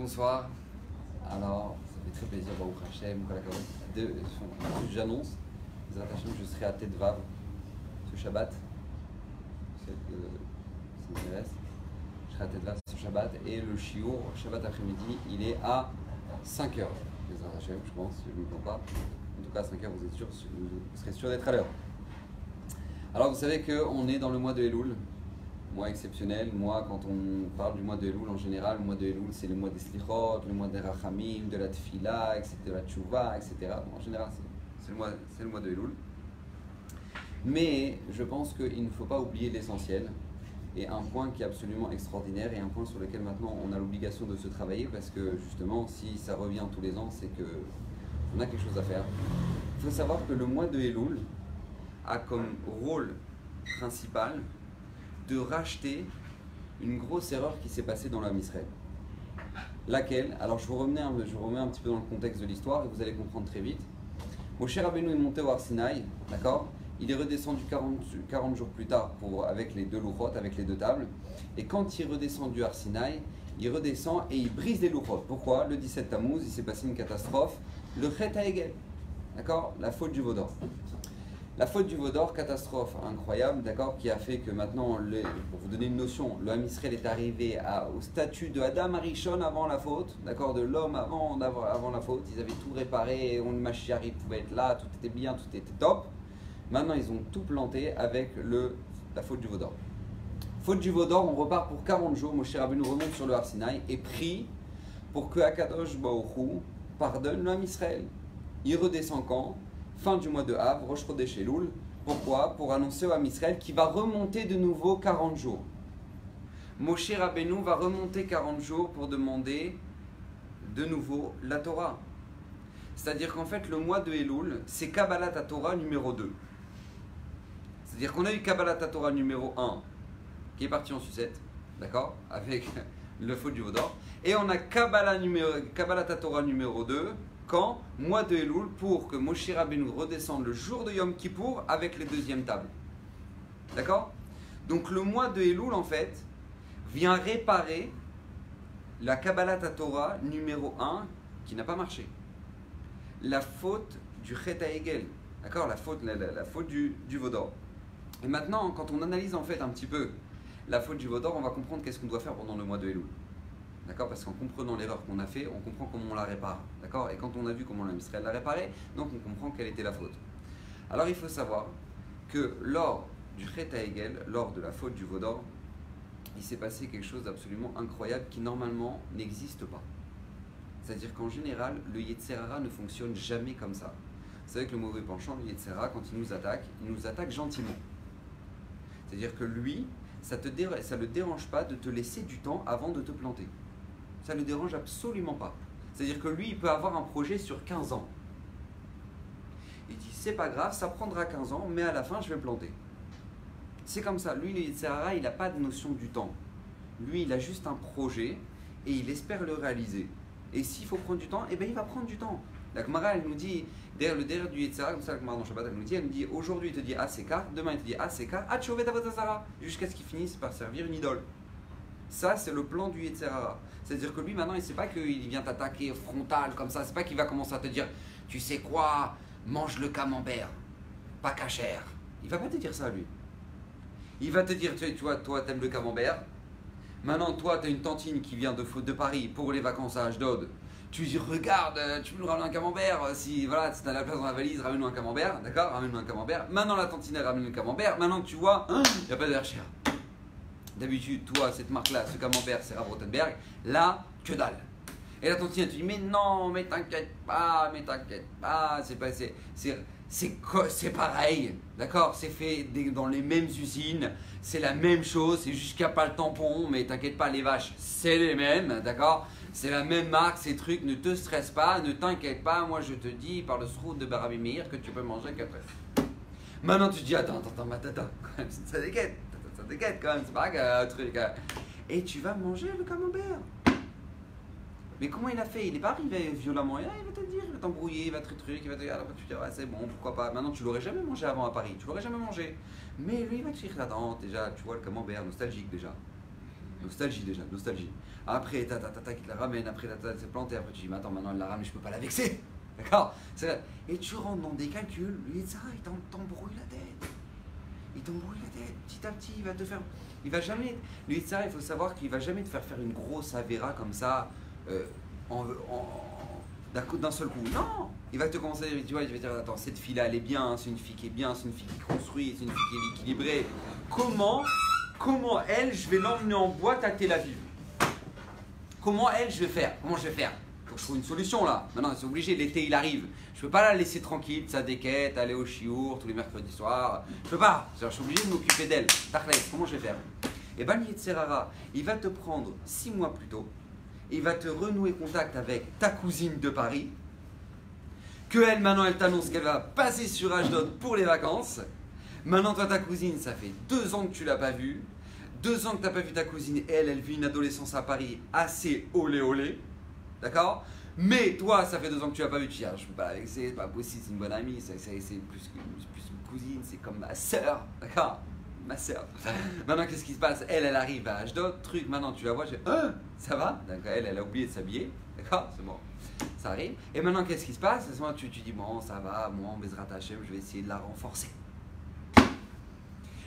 bonsoir. Alors, ça fait très plaisir, Baruch Hashem, j'annonce, je serai à Tetvav ce Shabbat. Je serai à Tetvav ce Shabbat et le Shiur, Shabbat après-midi, il est à 5h. Je pense, si je ne me trompe pas. En tout cas, à 5h, vous serez sûr d'être à l'heure. Alors, vous savez qu'on est dans le mois de Elul. Mois exceptionnel. Moi, quand on parle du mois de Elul en général, le mois de Elul c'est le mois des Slichot, le mois des Rachamim, de la Tfila, etc., de la Tchouva, etc. Bon, en général, c'est le mois de Elul. Mais je pense qu'il ne faut pas oublier l'essentiel et un point qui est absolument extraordinaire et un point sur lequel maintenant on a l'obligation de se travailler parce que justement, si ça revient tous les ans, c'est qu'on a quelque chose à faire. Il faut savoir que le mois de Elul a comme rôle principal de racheter une grosse erreur qui s'est passée dans l'âme Israël. Laquelle, alors je vous remets un petit peu dans le contexte de l'histoire et vous allez comprendre très vite. Moshe Rabbeinu est monté au Har Sinaï, d'accord. Il est redescendu 40 jours plus tard avec les deux louchot, avec les deux tables. Et quand il redescend du Har Sinaï, il redescend et il brise les louchot. Pourquoi? Le 17 Tammuz, il s'est passé une catastrophe. Le Chet HaEgel, d'accord, la faute du veau d'or. La faute du veau d'or, catastrophe incroyable, d'accord, qui a fait que maintenant, pour vous donner une notion, le Ham Israël est arrivé au statut de Adam Arishon avant la faute, d'accord, de l'homme avant la faute. Ils avaient tout réparé, le Mashiach pouvait être là, tout était bien, tout était top. Maintenant, ils ont tout planté avec la faute du veau d'or. Faute du veau d'or, on repart pour 40 jours. Moshe Rabbeinu remonte sur le Har Sinaï et prie pour que Akadosh Baruch Hu pardonne le Ham Israël. Il redescend quand? Fin du mois de Av, Rosh Chodesh Elul. Pourquoi? Pour annoncer au Ham Israël qu'il va remonter de nouveau 40 jours. Moshe Rabbeinu va remonter 40 jours pour demander de nouveau la Torah. C'est-à-dire qu'en fait, le mois de Elul, c'est Kabbalat Torah numéro 2. C'est-à-dire qu'on a eu Kabbalat Torah numéro 1, qui est parti en sucette, d'accord, avec le faux du veau d'or. Et on a Kabbalat Torah numéro 2, quand? Mois de Elul, pour que Moshe Rabbeinu redescende le jour de Yom Kippour avec les deuxièmes tables. D'accord? Donc le mois de Elul, en fait, vient réparer la Kabbalat Torah numéro 1 qui n'a pas marché. La faute du Chet HaEgel, d'accord, la faute du veau d'or. Et maintenant, quand on analyse en fait un petit peu la faute du veau d'or, on va comprendre qu'est-ce qu'on doit faire pendant le mois de Elul. D'accord, parce qu'en comprenant l'erreur qu'on a fait, on comprend comment on la répare. D'accord, et quand on a vu comment l'Am Israël l'a réparé, donc on comprend quelle était la faute. Alors il faut savoir que lors du Chet HaEgel, lors de la faute du veau d'or, il s'est passé quelque chose d'absolument incroyable qui normalement n'existe pas. C'est-à-dire qu'en général, le Yetzer Hara ne fonctionne jamais comme ça. Vous savez que le mauvais penchant, le Yetzer Hara, quand il nous attaque gentiment. C'est-à-dire que lui, ça ne le dérange pas de te laisser du temps avant de te planter. Ça ne le dérange absolument pas. C'est-à-dire que lui, il peut avoir un projet sur 15 ans. Il dit, c'est pas grave, ça prendra 15 ans, mais à la fin, je vais planter. C'est comme ça. Lui, le Yetzer Hara, il n'a pas de notion du temps. Lui, il a juste un projet et il espère le réaliser. Et s'il faut prendre du temps, eh bien, il va prendre du temps. La Gemara, elle nous dit, derrière du Yetzer Hara, comme ça, la Gemara dans Shabbat, elle nous dit, aujourd'hui, il te dit Aseka, demain, il te dit Aseka, Achovet Avodazara, jusqu'à ce qu'il finisse par servir une idole. Ça, c'est le plan du Yetzer Hara. C'est-à-dire que lui, maintenant, il ne sait pas qu'il vient t'attaquer frontal comme ça. C'est pas qu'il va commencer à te dire, tu sais quoi, mange le camembert, pas cachère. Il va pas te dire ça, lui. Il va te dire, tu vois, toi, t'aimes le camembert. Maintenant, toi, tu as une tantine qui vient de Paris pour les vacances à Ashdod. Tu lui dis, regarde, tu peux nous ramener un camembert. Si tu as la place dans la valise, ramène-nous un camembert. D'accord, ramène-nous un camembert. Maintenant, la tantine, elle ramène le camembert. Maintenant, tu vois, il n'y a pas d'air cher. D'habitude, toi, cette marque-là, ce camembert, c'est Rav Rothenberg. Là, que dalle. Et la tantine, elle te dit, mais non, mais t'inquiète pas, c'est pareil. D'accord, c'est fait dans les mêmes usines. C'est la même chose, c'est juste qu'il n'y a pas le tampon, mais t'inquiète pas, les vaches, c'est les mêmes, d'accord? C'est la même marque, ces trucs, ne te stresse pas, ne t'inquiète pas, moi je te dis par le srout de Barabi Meir que tu peux manger 4 œufs. Maintenant tu te dis, attends, quand même, ça déquête quand même, c'est pas un truc. Et tu vas manger le camembert. Mais comment il a fait? Il n'est pas arrivé violemment, et là il va te dire, il va t'embrouiller, il va te truc, il va te dire, alors tu te dis, ah, c'est bon, pourquoi pas. Maintenant tu l'aurais jamais mangé avant à Paris, tu l'aurais jamais mangé. Mais lui il va te dire, attends, déjà, tu vois le camembert nostalgique déjà. Nostalgie déjà, nostalgie. Après, il te la ramène, après, elle s'est plantée, après tu dis, mais attends, maintenant elle la ramène, je peux pas la vexer. D'accord? Et tu rentres dans des calculs, lui, ça, il t'embrouille la tête. Il t'embrouille la tête, petit à petit, il va te faire. Il va jamais. Lui, ça, il faut savoir qu'il va jamais te faire une grosse avéra comme ça, d'un seul coup. Non! Il va te commencer, tu vois, il va te dire, attends, cette fille-là, elle est bien, c'est une fille qui est bien, c'est une fille qui construit, c'est une fille qui est équilibrée. Comment elle, je vais l'emmener en boîte à Tel Aviv? Comment elle, je vais faire? Comment je vais faire? Faut que je trouve une solution là. Maintenant, c'est obligé, l'été il arrive. Je peux pas la laisser tranquille, sa déquête, aller au chiour tous les mercredis soirs. Je peux pas. Je suis obligé de m'occuper d'elle. Comment je vais faire? Et ben, Yetzerara, il va te prendre 6 mois plus tôt. Il va te renouer contact avec ta cousine de Paris. Que elle, maintenant, elle t'annonce qu'elle va passer sur Ashdod pour les vacances. Maintenant, toi, ta cousine, ça fait 2 ans que tu l'as pas vue. 2 ans que tu n'as pas vu ta cousine, elle vit une adolescence à Paris assez olé olé. D'accord? Mais toi, ça fait 2 ans que tu l'as pas vu, tu dis, ah, je peux pas la vexer, c'est pas possible, c'est une bonne amie, c'est plus une cousine, c'est comme ma soeur. D'accord? Ma soeur. Maintenant, qu'est-ce qui se passe? Elle arrive à Ashdod, truc, maintenant tu la vois, ça va? Donc, elle a oublié de s'habiller. D'accord? C'est bon. Ça arrive. Et maintenant, qu'est-ce qui se passe? À ce moment, tu dis, bon, ça va, moi, en Bezrat Hashem, je vais essayer de la renforcer.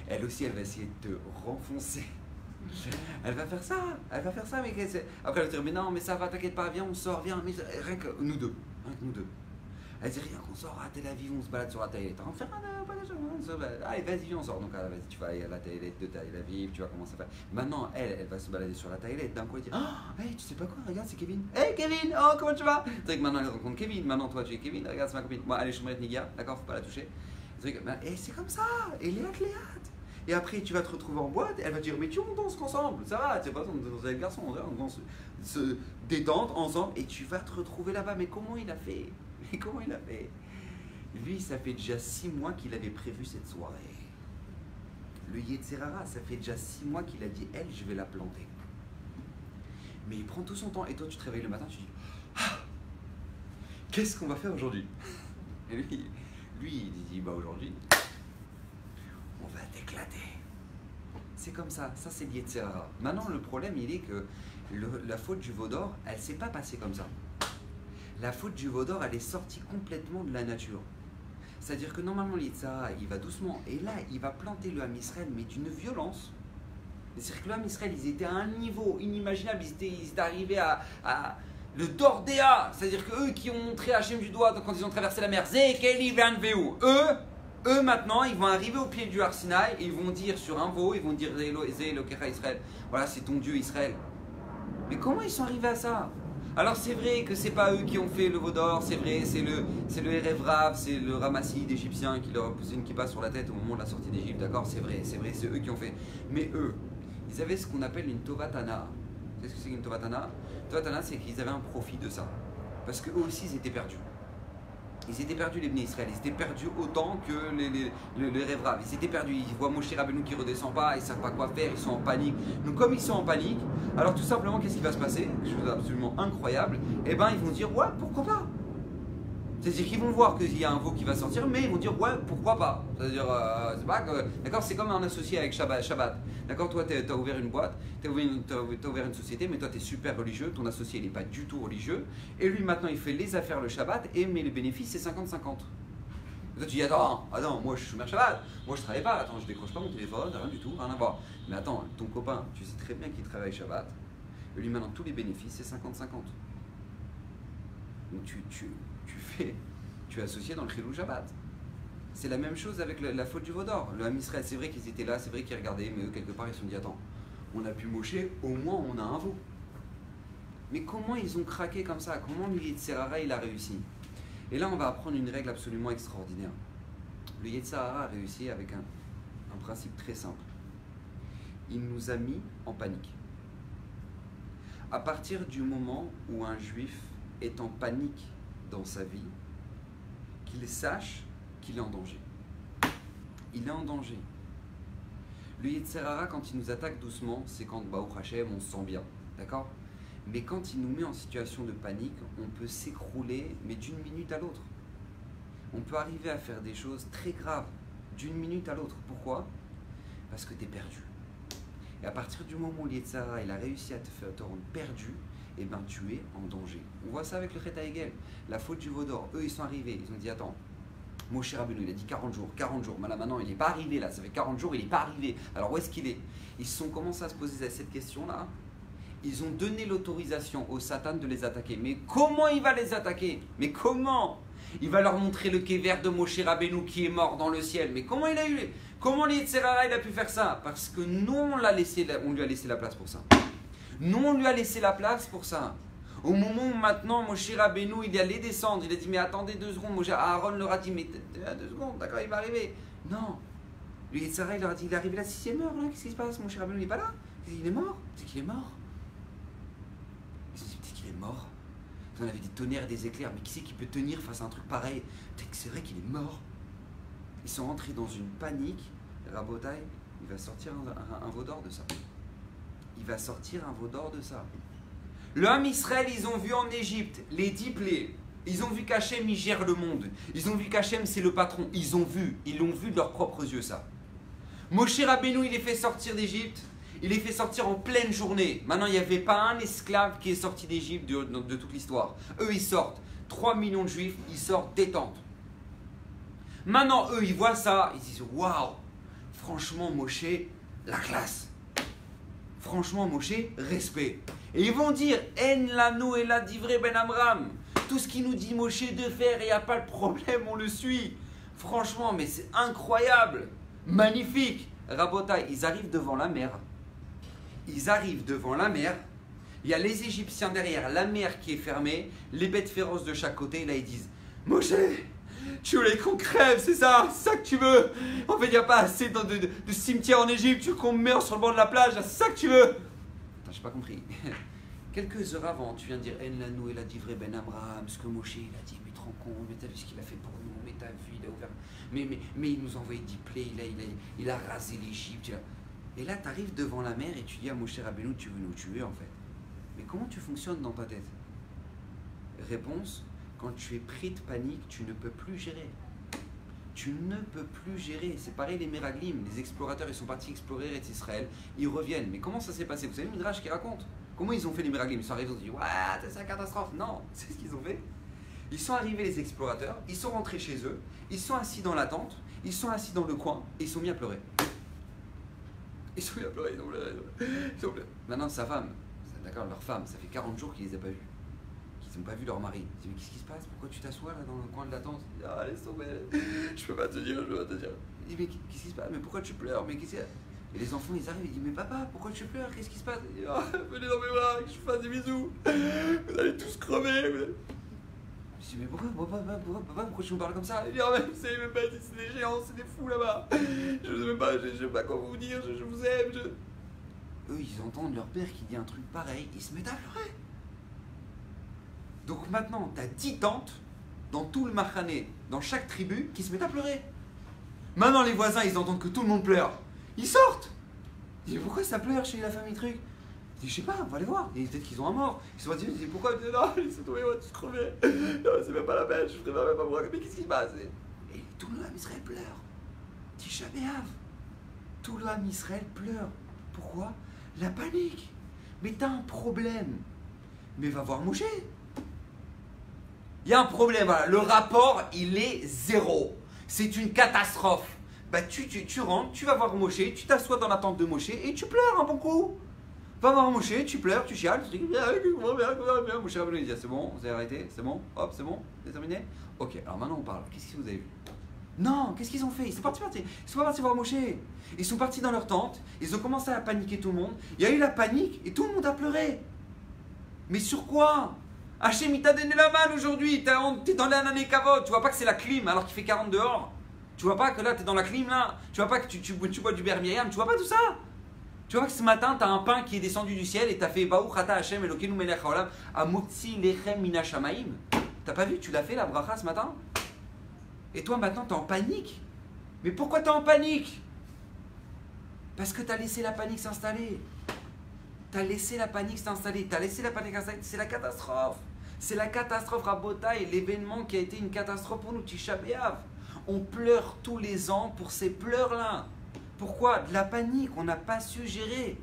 Elle aussi, elle va essayer de te renfoncer. Elle va faire ça, mais après elle va dire, mais non, mais ça va, t'inquiète pas, viens, on sort, viens, mais rien que nous deux. Elle dit, rien qu'on sort à Tel Aviv, on se balade sur la Taïlette. On va faire allez, vas-y, viens, on sort. Donc, vas-y, tu vas aller à la Taïlette de Tel Aviv, tu vas commencer à faire. Maintenant, elle va se balader sur la Taïlette. D'un coup, elle dit, oh, hey, tu sais pas quoi, regarde, c'est Kevin. Hey, Kevin, oh, comment tu vas? C'est vrai que maintenant, elle rencontre Kevin. Maintenant, toi, tu es Kevin, regarde, c'est ma copine. Moi, allez, je suis Meret Nigia, d'accord, faut pas la toucher. Et c'est comme ça, et Léat. Et après, tu vas te retrouver en boîte, elle va te dire, mais tu on danse ensemble, ça va, c'est pas on danse avec le garçon, on danse, se détendre ensemble, et tu vas te retrouver là-bas. Mais comment il a fait? Lui, ça fait déjà 6 mois qu'il avait prévu cette soirée. Le Yetzerara, ça fait déjà 6 mois qu'il a dit, elle, je vais la planter. Mais il prend tout son temps, et toi, tu te réveilles le matin, tu dis, ah, qu'est-ce qu'on va faire aujourd'hui? Et lui, il dit, bah aujourd'hui, on va t'éclater. C'est comme ça c'est le Yetzerara. Maintenant, le problème, il est que la faute du veau d'or, elle ne s'est pas passée comme ça. La faute du veau d'or, elle est sortie complètement de la nature. C'est-à-dire que normalement, le Yetzerara, il va doucement, et là, il va planter le Ham Israël, mais d'une violence. C'est-à-dire que le Ham Israël, ils étaient à un niveau inimaginable, ils étaient arrivés à le Dordéa, c'est-à-dire qu'eux qui ont montré Hachem du doigt quand ils ont traversé la mer, Zekeli Vanveu, eux maintenant, ils vont arriver au pied du Har Sinaï et ils vont dire sur un veau, ils vont dire Zelokecha Israël, voilà, c'est ton Dieu Israël. Mais comment ils sont arrivés à ça? Alors c'est vrai que c'est pas eux qui ont fait le veau d'or, c'est vrai, c'est le Erev Rav, c'est le ramassis d'Égyptiens qui leur a poussé une kippa sur la tête au moment de la sortie d'Égypte, d'accord? C'est vrai, c'est eux qui ont fait. Mais eux, ils avaient ce qu'on appelle une Tovatana. Qu'est-ce que c'est qu'une Tovatana? Tovatana, c'est qu'ils avaient un profit de ça. Parce qu'eux aussi, ils étaient perdus. Ils étaient perdus, les Bnei Israël. Ils étaient perdus autant que les Erev Rav. Ils étaient perdus. Ils voient Moshe Rabbeinu qui ne redescend pas. Ils ne savent pas quoi faire. Ils sont en panique. Donc, comme ils sont en panique, alors tout simplement, qu'est-ce qui va se passer? Quelque chose d'absolument incroyable. Eh bien, ils vont dire, ouais, pourquoi pas? C'est-à-dire qu'ils vont voir qu'il y a un veau qui va sortir, mais ils vont dire, ouais, pourquoi pas? C'est-à-dire, c'est pas que. D'accord, c'est comme un associé avec Shabbat. D'accord, toi, tu as ouvert une boîte, tu as ouvert une société, mais toi, tu es super religieux, ton associé, il n'est pas du tout religieux, et lui, maintenant, il fait les affaires le Shabbat, mais les bénéfices, c'est 50-50. Et toi, tu dis, attends, moi, je suis chômeur Shabbat, moi, je travaille pas, attends, je décroche pas mon téléphone, rien du tout, rien à voir. Mais attends, ton copain, tu sais très bien qu'il travaille Shabbat, et lui, maintenant, tous les bénéfices, c'est 50-50. Donc, tu es associé dans le Chilou Shabbat. C'est la même chose avec la faute du veau d'or. Le Ham Israël, c'est vrai qu'ils étaient là, c'est vrai qu'ils regardaient, mais eux, quelque part, ils se sont dit, attends, on a pu mocher, au moins on a un veau. Mais comment ils ont craqué comme ça? Comment le Yetzerara, il a réussi? Et là, on va apprendre une règle absolument extraordinaire. Le Yetzerara a réussi avec un principe très simple. Il nous a mis en panique. À partir du moment où un juif est en panique dans sa vie, qu'il sache qu'il est en danger. Il est en danger. Le Yetzerara, quand il nous attaque doucement, c'est quand, Baruch Hashem, on se sent bien. D'accord? Mais quand il nous met en situation de panique, on peut s'écrouler, mais d'une minute à l'autre. On peut arriver à faire des choses très graves, d'une minute à l'autre. Pourquoi? Parce que tu es perdu. Et à partir du moment où l'Yetzara, il a réussi à te rendre perdu, et ben tu es en danger. On voit ça avec le Chet HaEgel, la faute du veau d'or. Eux, ils sont arrivés, ils ont dit attends, Moshe Rabbeinu, il a dit 40 jours. Mais là maintenant, il n'est pas arrivé là, ça fait 40 jours, il n'est pas arrivé. Alors où est-ce qu'il est? Ils se sont commencé à se poser cette question-là. Ils ont donné l'autorisation au Satan de les attaquer. Mais comment il va les attaquer? Mais comment? Il va leur montrer le kéver de Moshe Rabbeinu qui est mort dans le ciel. Mais comment il a eu? Comment l'Yetzerara il a pu faire ça? Parce que nous, on lui a laissé la place pour ça. Nous, on lui a laissé la place pour ça. Au moment où maintenant, Moshe Rabbeinu, il allait descendre, il a dit, mais attendez 2 secondes. Aaron leur a dit, mais 2 secondes, d'accord, il va arriver. Non. Le Yetzerara, il leur a dit, il est arrivé la 6e heure, là, qu'est-ce qui se passe? Moshe Rabbeinu, il n'est pas là. Il est mort. C'est qu'il est mort. Ils se sont dit, peut-être qu'il est mort. Vous en avez des tonnerres et des éclairs, mais qui c'est qui peut tenir face à un truc pareil? Peut-être que c'est vrai qu'il est mort. Ils sont rentrés dans une panique. Rabotai, il va sortir un veau d'or de ça. Il va sortir un veau d'or de ça. Le Ham Israël, ils ont vu en Égypte les 10 plaies. Ils ont vu qu'Hachem, il gère le monde. Ils ont vu qu'Hachem, c'est le patron. Ils l'ont vu de leurs propres yeux, ça. Moshe Rabbeinu, il les fait sortir d'Égypte. Il les fait sortir en pleine journée. Maintenant, il n'y avait pas un esclave qui est sorti d'Égypte de toute l'histoire. Eux, ils sortent. 3 millions de juifs, ils sortent détente. Maintenant, eux, ils voient ça. Ils disent, waouh, franchement, Moshe, la classe. Franchement, Moshe, respect. Et ils vont dire, En lano et la divré ben Amram. Tout ce qu'il nous dit Moshe de faire, il n'y a pas de problème, on le suit. Franchement, mais c'est incroyable. Magnifique. Rabotai, ils arrivent devant la mer. Il y a les Égyptiens derrière, la mer qui est fermée, les bêtes féroces de chaque côté. Et là, ils disent, Moshe, tu voulais qu'on crève, c'est ça que tu veux. En fait, il n'y a pas assez de cimetières en Égypte, tu veux qu'on meure sur le bord de la plage, c'est ça que tu veux. Attends, j'ai pas compris. Quelques heures avant, tu viens de dire En lano et la divré ben Amram, ce que Moshe il a dit, mais te rends compte, mais t'as vu ce qu'il a fait pour nous, mais t'as vu, il a ouvert. Mais il nous a envoyé 10 plaies, il a rasé l'Égypte. Et là, tu arrives devant la mer et tu dis à Moshe Rabbeinu, tu veux nous tuer en fait. Mais comment tu fonctionnes dans ta tête? Réponse, quand tu es pris de panique, tu ne peux plus gérer. Tu ne peux plus gérer. C'est pareil les Meraglim, les explorateurs, ils sont partis explorer Eretz Israël, ils reviennent. Mais comment ça s'est passé? Vous savez le Midrash qui raconte? Comment ils ont fait les Meraglim? Ils sont arrivés, ils ont dit, ouais, c'est une catastrophe. Non, c'est ce qu'ils ont fait. Ils sont arrivés les explorateurs, ils sont rentrés chez eux, ils sont assis dans la tente, ils sont assis dans le coin et ils sont mis à pleurer. Ils sont mis à pleurer, ils ont pleuré. Maintenant, sa femme, d'accord, leur femme, ça fait 40 jours qu'ils les a pas vus. Qu'ils n'ont pas vu leur mari. Ils disent, mais qu'est-ce qui se passe? Pourquoi tu t'assois là dans le coin de la tente? Il dit, ah, laisse tomber, je peux pas te dire. Il dit, mais qu'est-ce qui se passe? Mais pourquoi tu pleures? Mais qu'est-ce qu'il y a? Et les enfants, ils arrivent, ils disent, mais papa, pourquoi tu pleures? Qu'est-ce qui se passe? Il dit, ah, venez dans mes bras, que je fasse des bisous. Vous allez tous crever. Je dis, mais pourquoi tu me parles comme ça? Il dit, ah, mais vous savez même pas, c'est des géants, c'est des fous là-bas. Je ne sais pas quoi vous dire, je vous aime. Eux, ils entendent leur père qui dit un truc pareil, ils se mettent à pleurer. Donc maintenant, tu as 10 tentes dans tout le Machané, dans chaque tribu, qui se mettent à pleurer. Maintenant, les voisins, ils entendent que tout le monde pleure. Ils sortent. Ils disent, pourquoi ça pleure chez la famille truc? Je dis, je sais pas, on va aller voir. Et peut-être qu'ils ont un mort. Ils se sont dit, pourquoi? Ils disent, non, laissez tomber, on va tous crever. Non, c'est même pas la peine, je ferai même pas voir. Mais qu'est-ce qui se passe? Et tout le Ham Israël pleure. Tisha B'Av. Tout le Ham Israël pleure. Pourquoi? La panique. Mais t'as un problème. Mais va voir Moshe. Il y a un problème, voilà. Le rapport, il est 0. C'est une catastrophe. Bah, tu rentres, tu vas voir Moshe, tu t'assois dans la tente de Moshe et tu pleures un bon coup. Va voir Moshe, tu pleures, tu chiales, tu dis bien, Moshe Rabbeinu dit, c'est bon, vous avez arrêté, c'est bon, hop, c'est bon, c'est terminé. Ok, alors maintenant on parle. Qu'est-ce que vous avez vu? Non, qu'est-ce qu'ils ont fait? Ils sont pas partis voir Moshe. Ils sont partis dans leur tente, ils ont commencé à paniquer tout le monde. Il y a eu la panique et tout le monde a pleuré. Mais sur quoi? Hachem, il t'a donné la main aujourd'hui, t'es dans l'année kavod, tu vois pas que c'est la clim alors qu'il fait 40 dehors? Tu vois pas que là, t'es dans la clim là? Tu vois pas que tu bois du beurre Myriam? Tu vois pas tout ça? Tu vois que ce matin, t'as un pain qui est descendu du ciel et t'as fait Baruch Ata Hachem Elokeinu Melech Haolam Amotzi Lechem Mina Shamaim. T'as pas vu? Tu l'as fait la bracha ce matin? Et toi maintenant, t'es en panique. Mais pourquoi t'es en panique? Parce que t'as laissé la panique s'installer. T'as laissé la panique s'installer. C'est la catastrophe. C'est la catastrophe Rabotai, l'événement qui a été une catastrophe pour nous, Tisha B'Av. On pleure tous les ans pour ces pleurs-là. Pourquoi? De la panique, on n'a pas su gérer.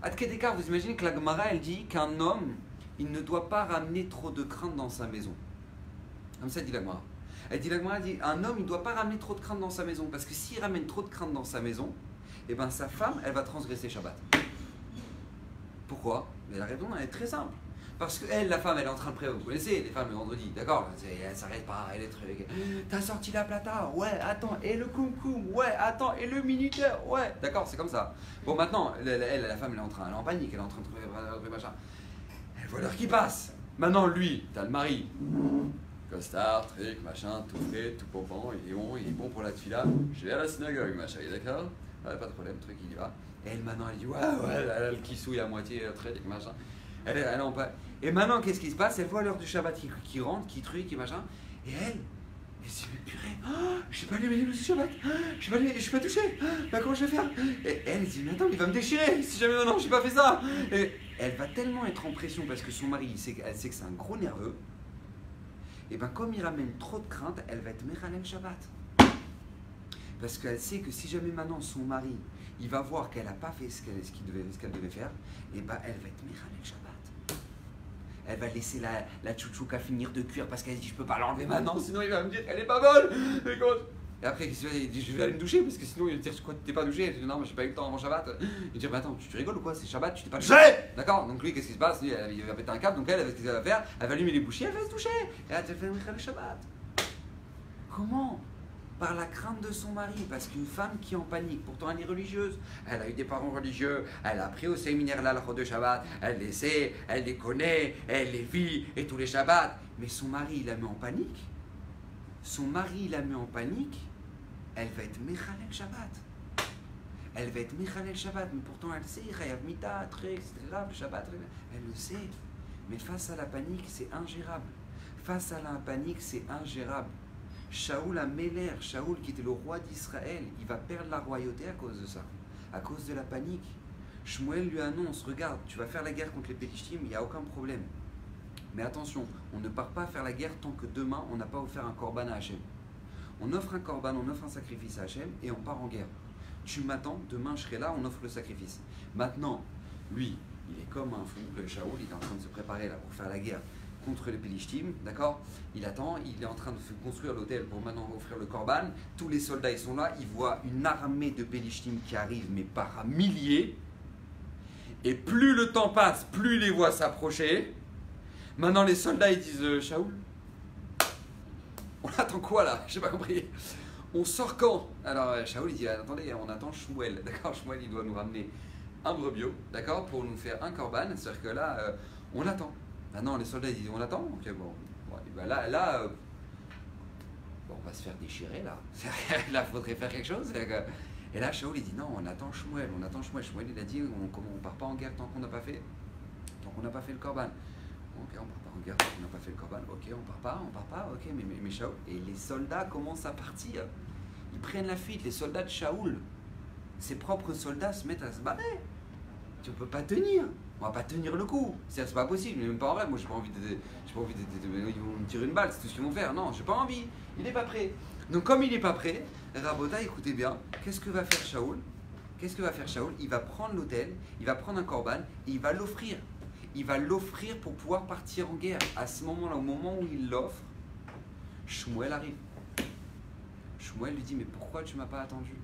À Tkedekar, vous imaginez que la Gemara, elle dit qu'un homme, il ne doit pas ramener trop de crainte dans sa maison. Comme ça dit la Gemara. La Gemara dit, un homme, il ne doit pas ramener trop de crainte dans sa maison. Parce que s'il ramène trop de crainte dans sa maison, eh ben, sa femme, elle va transgresser Shabbat. Pourquoi? Mais la réponse, elle est très simple. Parce que elle, la femme, elle est en train de préparer, vous connaissez, les femmes le vendredi, d'accord? Elle s'arrête pas, elle est trucs. T'as sorti la plata, ouais, attends, et le koum-koum, ouais, attends, et le minuteur, ouais, d'accord, c'est comme ça. Bon, maintenant, elle, la femme, elle est en panique, elle est en train de préparer machin. Elle voit l'heure qui passe. Maintenant, lui, t'as le mari, costard, truc, machin, tout frais, tout pompant, il est bon pour la tefila. Je vais à la synagogue, machin, d'accord? Pas de problème, truc, il y va. Et elle, maintenant, elle dit, ouais, elle a le kissouille à moitié, très, machin. Elle en pas. Et maintenant, qu'est-ce qui se passe? Elle voit l'heure du Shabbat qui rentre, qui truc, qui machin. Et elle se dit, mais purée, je suis pas allumé le Shabbat, je suis pas touché, comment je vais faire? Et elle dit, mais attends, il va me déchirer si jamais maintenant j'ai pas fait ça. Et elle va tellement être en pression parce que son mari, elle sait que c'est un gros nerveux. Et bien, comme il ramène trop de crainte, elle va être Mechalel Shabbat. Parce qu'elle sait que si jamais maintenant son mari, il va voir qu'elle n'a pas fait ce qu'elle devait faire, et ben elle va être Mechalel Shabbat. Elle va laisser la tchouchouka finir de cuire parce qu'elle dit je peux pas l'enlever maintenant, sinon il va me dire qu'elle est pas bonne. Et après, il dit je vais aller me doucher parce que sinon il va dire quoi, tu t'es pas douché? Elle dit non, mais j'ai pas eu le temps avant Shabbat. Il dit mais attends, tu rigoles ou quoi? C'est Shabbat, tu t'es pas douché? D'accord? Donc lui, qu'est-ce qui se passe? Il va péter un câble, donc elle, qu'est-ce qu'elle va faire? Elle va allumer les bougies, elle va se doucher. Et là, elle fait le Shabbat. Comment? Par la crainte de son mari, parce qu'une femme qui est en panique, pourtant elle est religieuse, elle a eu des parents religieux, elle a appris au séminaire la halakha de Shabbat, elle les sait, elle les connaît, elle les vit, et tous les Shabbats, mais son mari il la met en panique, elle va être Mechalel Shabbat. Elle va être Mechalel Shabbat, mais pourtant elle sait, Chayav Mita, Trek, etc., le Shabbat, elle le sait, mais face à la panique c'est ingérable, Shaoul a Méler, Shaoul qui était le roi d'Israël, il va perdre la royauté à cause de ça, à cause de la panique. Shmuel lui annonce, regarde, tu vas faire la guerre contre les Pélishtim, il n'y a aucun problème. Mais attention, on ne part pas faire la guerre tant que demain on n'a pas offert un korban à Hachem. On offre un korban, on offre un sacrifice à Hachem et on part en guerre. Tu m'attends, demain je serai là, on offre le sacrifice. Maintenant, lui, il est comme un fou, le Shaoul, il est en train de se préparer là pour faire la guerre contre les Pélishtim, d'accord? Il attend, il est en train de construire l'hôtel pour maintenant offrir le korban. Tous les soldats ils sont là, ils voient une armée de Pélishtim qui arrive, mais par milliers. Et plus le temps passe, plus ils les voient s'approcher. Maintenant les soldats ils disent Shaoul, on attend quoi là? J'ai pas compris. On sort quand? Alors Shaoul il dit attendez, on attend Shmuel, d'accord? Shmuel il doit nous ramener un brebis, d'accord? Pour nous faire un korban, c'est-à-dire que là on attend. Ah non, les soldats ils disent on attend. Ok, bon. Ouais, ben là bon, on va se faire déchirer là. Là, il faudrait faire quelque chose. Et là, Shaoul il dit non, on attend Shmuel. Shmuel il a dit comment on part pas en guerre tant qu'on n'a pas fait le korban. Ok, on part pas en guerre tant qu'on n'a pas fait le korban. Ok, on part pas. Ok, mais Shaoul. Et les soldats commencent à partir. Ils prennent la fuite. Les soldats de Shaoul, ses propres soldats se mettent à se barrer. Tu peux pas tenir. On va pas tenir le coup, c'est pas possible, même pas en vrai. Moi j'ai pas envie ils vont me tirer une balle, c'est tout ce qu'ils vont faire. Non, j'ai pas envie, il est pas prêt. Donc comme il est pas prêt, Rabota, écoutez bien, qu'est-ce que va faire Shaoul? Il va prendre l'autel, il va prendre un korban et il va l'offrir. Il va l'offrir pour pouvoir partir en guerre. À ce moment-là, au moment où il l'offre, Shmuel arrive. Shmuel lui dit mais pourquoi tu m'as pas attendu?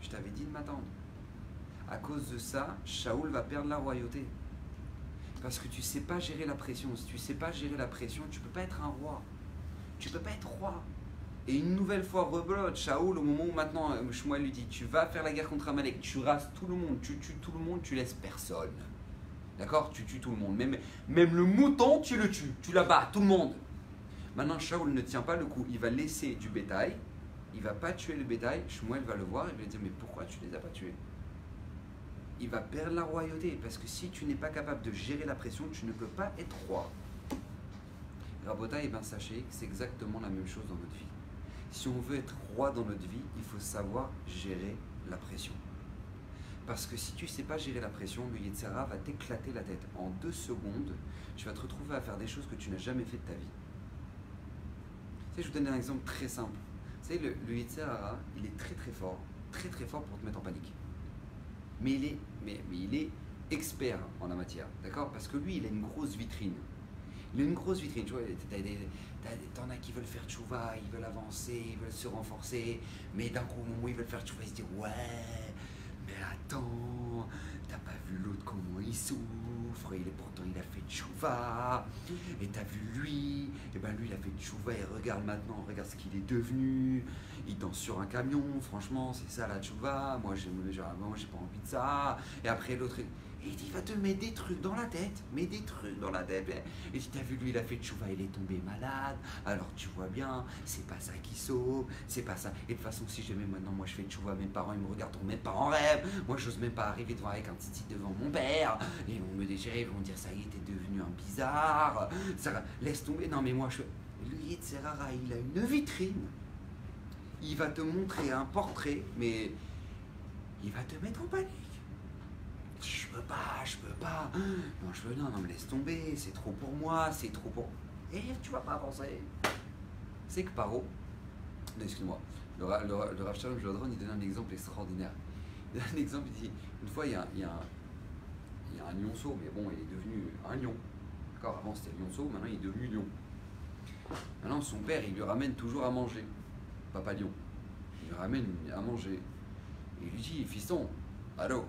Je t'avais dit de m'attendre. À cause de ça, Shaoul va perdre la royauté. Parce que tu ne sais pas gérer la pression. Si tu ne sais pas gérer la pression, tu ne peux pas être un roi. Tu ne peux pas être roi. Et une nouvelle fois, rebelote, Shaoul, au moment où maintenant Shmuel lui dit tu vas faire la guerre contre Amalek, tu rases tout le monde, tu tues tout le monde, tu laisses personne. D'accord? Tu tues tout le monde. Même le mouton, tu le tues. Tu l'abats, tout le monde. Maintenant, Shaoul ne tient pas le coup. Il va laisser du bétail. Il ne va pas tuer le bétail. Shmuel va le voir et va lui dire mais pourquoi tu ne les as pas tués? Il va perdre la royauté, parce que si tu n'es pas capable de gérer la pression, tu ne peux pas être roi. Rabota, et bien sachez que c'est exactement la même chose dans notre vie. Si on veut être roi dans notre vie, il faut savoir gérer la pression. Parce que si tu ne sais pas gérer la pression, le Yetzirah va t'éclater la tête. En 2 secondes, tu vas te retrouver à faire des choses que tu n'as jamais fait de ta vie. Tu sais, je vous donne un exemple très simple. Tu sais, le Yetzer Hara, il est très très fort pour te mettre en panique. Mais il est expert en la matière, d'accord? Parce que lui, il a une grosse vitrine. Il a une grosse vitrine, tu vois, t'en as qui veulent faire tchouva, ils veulent avancer, ils veulent se renforcer, mais d'un coup, au moment où ils veulent faire tchouva, ils se disent ouais, mais attends, t'as pas vu l'autre comment il souffre, pourtant il a fait tchouva, et t'as vu lui, et ben lui il a fait tchouva et regarde maintenant, regarde ce qu'il est devenu, il danse sur un camion, franchement c'est ça la tchouva, moi j'ai pas envie de ça, et après l'autre... Et il va te mettre des trucs dans la tête, Et si t'as vu lui, il a fait tchouva, il est tombé malade. Alors tu vois bien, c'est pas ça qui sauve, c'est pas ça. Et de toute façon, si jamais maintenant moi je fais tchouva, mes parents ils me regarderont même pas en rêve. Moi j'ose même pas arriver devant avec un titi devant mon père. Et ils vont me déchirer, ils vont me dire ça y est, t'es devenu un bizarre. Ça, laisse tomber. Non mais moi je... Le Yetzer Hara, il a une vitrine. Il va te montrer un portrait, mais il va te mettre en panique. Je peux pas. Non, mais laisse tomber, c'est trop pour moi, c'est trop pour... Et tu vas pas avancer. C'est que Paro, excuse-moi, le Rav Shalom Jodron, il donne un exemple extraordinaire. Il donne un exemple, il dit, une fois, il y a un lionceau, mais bon, il est devenu un lion. D'accord, avant c'était lionceau, maintenant il est devenu lion. Maintenant, son père, il lui ramène toujours à manger. Papa lion. Il lui ramène à manger. Et il lui dit, fiston, allô,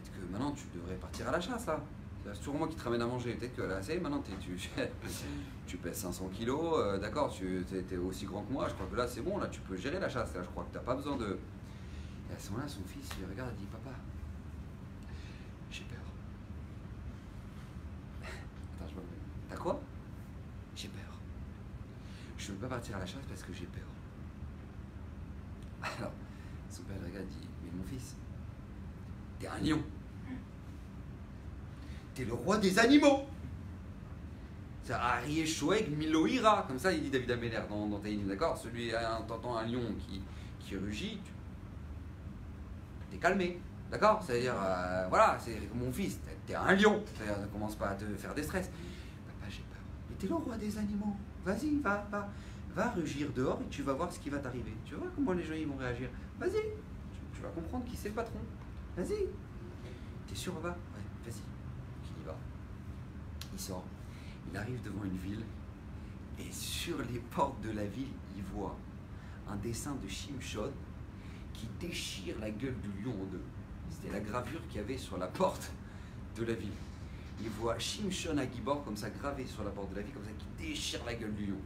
que maintenant tu devrais partir à la chasse là. C'est toujours moi qui te ramène à manger. Peut-être que là, c'est maintenant tu pèses 500 kilos, d'accord, tu es aussi grand que moi. Je crois que là c'est bon, là tu peux gérer la chasse. Là, je crois que tu n'as pas besoin de. Et à ce moment-là, son fils il regarde et dit papa, j'ai peur. Attends, je me... T'as quoi? J'ai peur. Je ne veux pas partir à la chasse parce que j'ai peur. Alors, son père le regarde et dit mais mon fils, t'es un lion. T'es le roi des animaux. C'est Arié Shoeg Miloïra. Comme ça, il dit David Améler dans Taïnim, d'accord? Celui, t'entends un lion qui rugit, t'es calmé, d'accord? C'est-à-dire, voilà, c'est mon fils, t'es un lion. C'est-à-dire, ne commence pas à te faire des stress. Papa, j'ai peur. Mais t'es le roi des animaux. Vas-y, va rugir dehors et tu vas voir ce qui va t'arriver. Tu vas voir comment les gens ils vont réagir. Vas-y, tu vas comprendre qui c'est le patron. Vas-y. T'es sûr, on va? Ouais, vas-y. Il y va. Il sort. Il arrive devant une ville. Et sur les portes de la ville, il voit un dessin de Shimshon qui déchire la gueule du lion en deux. C'était la gravure qu'il y avait sur la porte de la ville. Il voit Shimshon à Gibor comme ça gravé sur la porte de la ville, comme ça qui déchire la gueule du lion.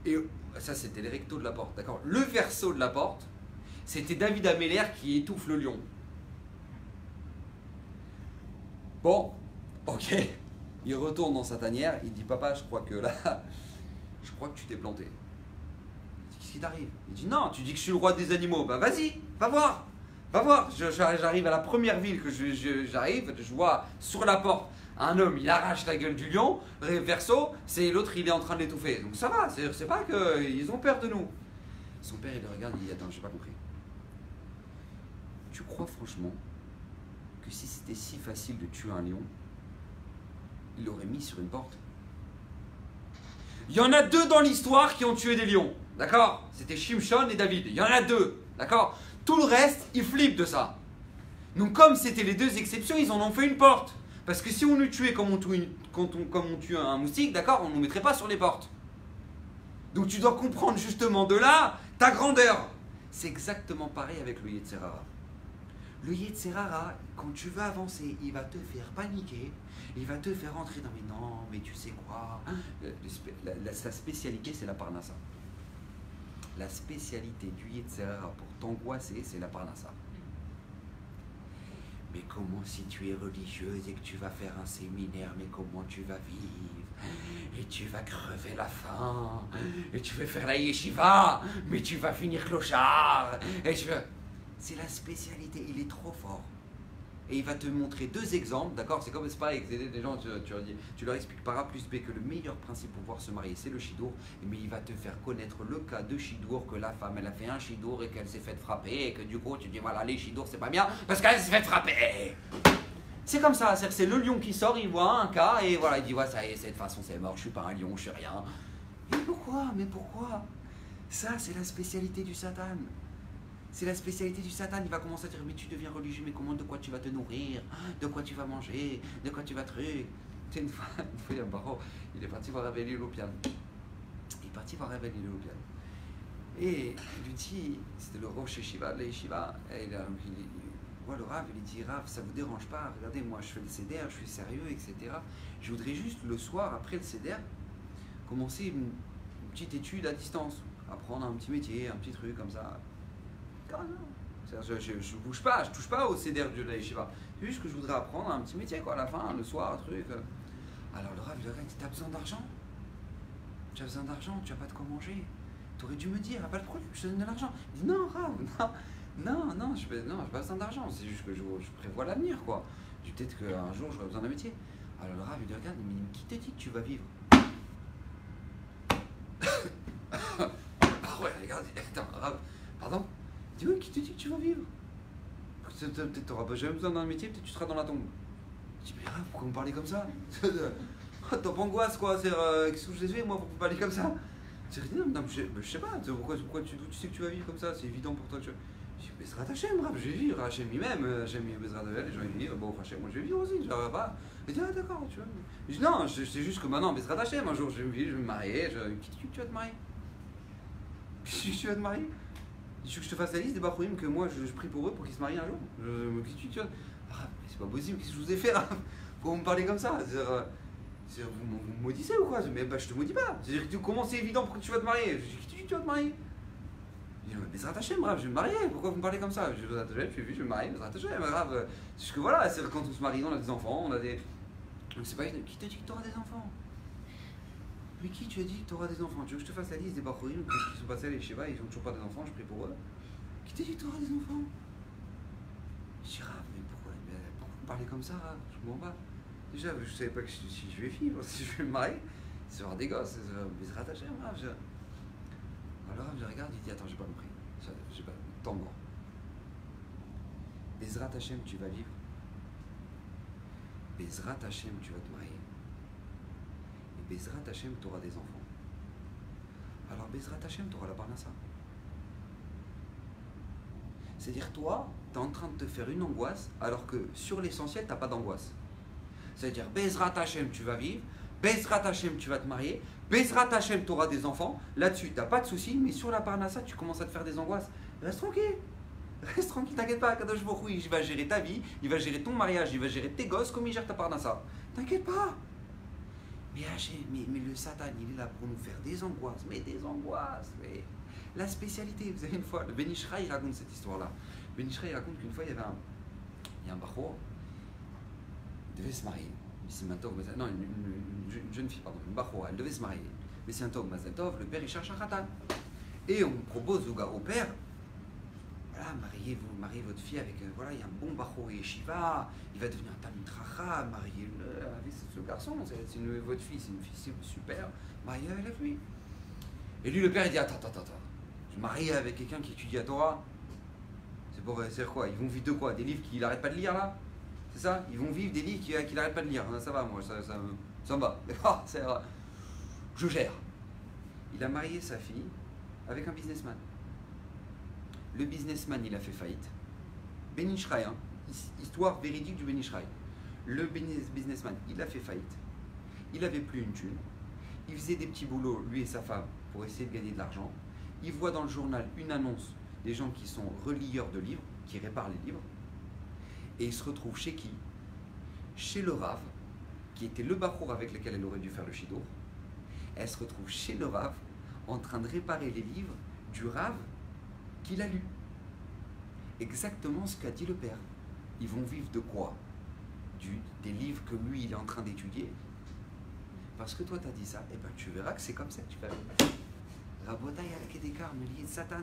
Et ça, c'était le recto de la porte, d'accord? Le verso de la porte, c'était David Améler qui étouffe le lion. Bon, ok. Il retourne dans sa tanière, il dit papa, je crois que là, je crois que tu t'es planté. Qu'est-ce qui t'arrive? Il dit non, tu dis que je suis le roi des animaux. Ben vas-y, va voir. Va voir. J'arrive à la première ville que j'arrive, je vois sur la porte un homme, il arrache la gueule du lion, verso, c'est l'autre, il est en train de l'étouffer. Donc ça va, c'est pas qu'ils ont peur de nous. Son père, il le regarde, il dit attends, j'ai pas compris. Tu crois franchement que si c'était si facile de tuer un lion, il l'aurait mis sur une porte? Il y en a deux dans l'histoire qui ont tué des lions, d'accord? C'était Shimshon et David, il y en a deux, d'accord? Tout le reste, ils flippent de ça. Donc comme c'était les deux exceptions, ils en ont fait une porte. Parce que si on nous tuait comme on tue un moustique, d'accord, on ne nous mettrait pas sur les portes. Donc tu dois comprendre justement de là ta grandeur. C'est exactement pareil avec le Yetzer Hara. Le Yetzer Hara, quand tu veux avancer, il va te faire paniquer, il va te faire rentrer dans mais non, mais tu sais quoi, sa spécialité c'est la parnassa. La spécialité du Yetzer Hara pour t'angoisser, c'est la parnassa. Mais comment si tu es religieuse et que tu vas faire un séminaire, mais comment tu vas vivre? Et tu vas crever la faim, et tu vas faire la yeshiva, mais tu vas finir clochard, et tu vas... C'est la spécialité, il est trop fort. Et il va te montrer deux exemples, d'accord? C'est comme c'est pareil, des gens, tu leur expliques par A plus B que le meilleur principe pour pouvoir se marier, c'est le shidour, mais il va te faire connaître le cas de shidour, que la femme, elle a fait un shidour et qu'elle s'est fait frapper, et que du coup, tu dis, voilà, les shidours, c'est pas bien, parce qu'elle s'est fait frapper. C'est comme ça, c'est le lion qui sort, il voit un cas, et voilà, il dit, ouais, ça y est, de toute façon, c'est mort, je suis pas un lion, je suis rien. Mais pourquoi? Ça, c'est la spécialité du Satan. C'est la spécialité du Satan. Il va commencer à dire, mais tu deviens religieux, mais comment, de quoi tu vas te nourrir, de quoi tu vas manger, de quoi tu vas truc. Une fois, il y a un baron, il est parti voir Rabbi Eliezer Lopian. Il est parti voir Rabbi Eliezer Lopian. Et il lui dit, c'était le Rosh Yeshiva, le Yeshiva, et le Rav, il lui dit, Rav, ça vous dérange pas, regardez, moi je fais le Seder, je suis sérieux, etc. Je voudrais juste le soir, après le Seder, commencer une petite étude à distance, apprendre un petit métier, un petit truc comme ça. Je bouge pas, je touche pas au Seder de la Yeshiva. C'est juste que je voudrais apprendre un petit métier, quoi, à la fin, le soir, un truc. Alors le Rav, il regarde, t'as besoin d'argent? Tu as besoin d'argent, tu n'as pas de quoi manger. Tu aurais dû me dire, pas de problème, je te donne de l'argent. Il dit, non, Rav, non, je n'ai pas besoin d'argent, c'est juste que je prévois l'avenir, quoi. Je dis, peut-être qu'un jour, j'aurai besoin d'un métier. Alors le Rav, il regarde, il me dit, qui te dit que tu vas vivre? Ah ouais, regarde, attends, Rav, pardon? Il dit, oui, qui te dit que tu vas vivre? Peut-être tu n'auras jamais besoin d'un métier, peut-être tu seras dans la tombe. Je dis, mais Rav, pourquoi vous parlez comme ça? Top angoisse, quoi, qu'est-ce que je fais, moi, pour vous parler comme ça? Je dis, non, je sais pas, pourquoi tu sais que tu vas vivre comme ça, c'est évident pour toi. Je dis, Bezrat Hashem, Rav, je vais vivre, Hashem lui-même, Hashem Bezrat Hashem, les gens ils vivent, bon, Hashem, moi je vais vivre aussi, je ne pas. Il dit, ah d'accord, tu vois. Je dis, non, c'est juste que maintenant, Bezrat Hashem, un jour je vais vivre, je vais me marier, qui tu vas te marier? Qui tu vas te marier? Tu veux que je te fasse la liste des Bachorim que moi je prie pour eux pour qu'ils se marient un jour? Qui tu vas? Ah, mais c'est pas possible, qu'est-ce que je vous ai fait là? Pourquoi vous me parlez comme ça? Vous me maudissez ou quoi? Mais bah, je te maudis pas. C'est-à-dire que comment c'est évident pour que tu vas te marier? Je dis, qui tu vas te marier? Je dis, mais Bezrat Hashem, Rav, je vais me marier. Pourquoi vous me parlez comme ça? Je dis, Bezrat Hashem, je vais me marier, Bezrat Hashem, Rav. C'est juste que voilà, quand on se marie, on a des enfants, on a des. C'est pas qui t'a dit que tu auras des enfants? Mais qui tu as dit que tu auras des enfants? Tu veux que je te fasse la liste des Bachorim qui sont passés à l'Yeshiva, ils n'ont toujours pas des enfants, je prie pour eux. Qui t'a dit que tu auras des enfants? Je dis, Rav, mais pourquoi vous parlez comme ça, Rav? Je comprends pas. Déjà, je savais pas que si je vais vivre, si je vais me marier, c'est avoir des gosses, Bezrat Hashem, Rav. Alors Rav, je regarde, il dit, attends, j'ai pas compris. J'ai pas. Temps mort. Bezrat Hashem, tu vas vivre. Bezrat Hashem, tu vas te marier. Et Bezrat Hashem, tu auras des enfants. Alors Bezrat Hashem, tu auras la parnassa. C'est-à-dire, toi, tu es en train de te faire une angoisse, alors que sur l'essentiel, tu n'as pas d'angoisse. C'est-à-dire, Bezrat Hashem, tu vas vivre, Bezrat Hashem, tu vas te marier, Bezrat Hashem, tu auras des enfants, là-dessus, tu n'as pas de soucis, mais sur la parnassa, tu commences à te faire des angoisses. Reste tranquille, t'inquiète pas, Kadosh Baruch Hu, il va gérer ta vie, il va gérer ton mariage, il va gérer tes gosses, comme il gère ta parnassa. T'inquiète pas. Mais le Satan, il est là pour nous faire des angoisses, mais la spécialité, vous savez, une fois, le Ben Ishra, il raconte cette histoire-là. Ben Ishra, il raconte qu'une fois, il y a un bachour, il devait se marier. Non, une jeune fille, pardon, une bachoura, elle devait se marier. Mais c'est un tov, Mazatov, le père, il cherche un khatan. Et on propose au père, voilà, mariez votre fille avec, voilà, il y a un bon bachour yeshiva, il va devenir un talmid chacham, mariez-le avec ce garçon, votre fille, c'est une fille super, mariez avec lui. Et lui, le père, il dit, attends, je marie avec quelqu'un qui étudie la Torah. C'est quoi? Ils vont vivre de quoi? Des livres qu'il n'arrête pas de lire là? C'est ça? Ils vont vivre des livres qu'il n'arrête pas de lire. Ça va, moi, ça me va. D'accord? Je gère. Il a marié sa fille avec un businessman. Le businessman, il a fait faillite. Ben Ishraï, hein? Histoire véridique du Ben Ishraï. Le businessman, il a fait faillite. Il n'avait plus une thune. Il faisait des petits boulots, lui et sa femme, pour essayer de gagner de l'argent. Il voit dans le journal une annonce des gens qui sont relieurs de livres, qui réparent les livres. Et il se retrouve chez qui? Chez le Rav, qui était le bachour avec lequel elle aurait dû faire le shidour. Elle se retrouve chez le Rav, en train de réparer les livres du Rav qu'il a lu. Exactement ce qu'a dit le père. Ils vont vivre de quoi? Des livres que lui, il est en train d'étudier. Parce que toi, tu as dit ça, et ben tu verras que c'est comme ça que tu vas vivre. Rabotaï à la Kedekar, me dit Satan,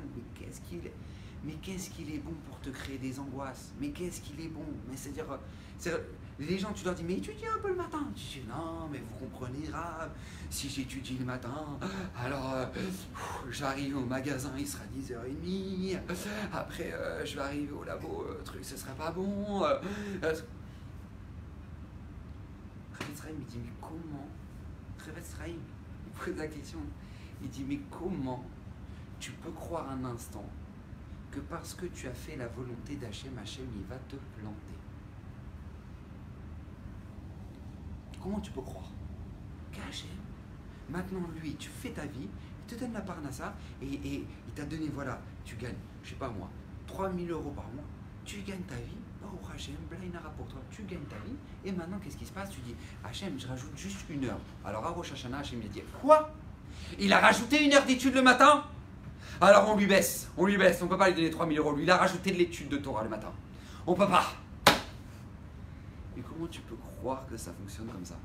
mais qu'est-ce qu'il est bon pour te créer des angoisses? Mais qu'est-ce qu'il est bon? Mais c'est-à-dire, les gens, tu leur dis, mais étudie un peu le matin. Tu dis, non, mais vous comprenez, Rav, si j'étudie le matin, alors j'arrive au magasin, il sera 10h30, après je vais arriver au labo, truc, ce serait pas bon. Rav Israël me dit, mais comment? Rav Israël, il pose la question, il dit, mais comment tu peux croire un instant que parce que tu as fait la volonté d'Hachem, Hachem il va te planter? Comment tu peux croire qu'Hachem, maintenant lui, tu fais ta vie, il te donne la parnassa et il t'a donné, voilà, tu gagnes, je sais pas moi, 3000 euros par mois, tu gagnes ta vie, oh Hachem, Blainara pour toi, tu gagnes ta vie, et maintenant qu'est-ce qui se passe? Tu dis, Hachem, je rajoute juste 1 heure. Alors à Rosh Hashanah, Hachem il a dit, quoi? Il a rajouté 1 heure d'études le matin? Alors on lui baisse, on ne peut pas lui donner 3000 euros, lui il a rajouté de l'étude de Torah le matin. On peut pas. Mais comment tu peux croire que ça fonctionne comme ça?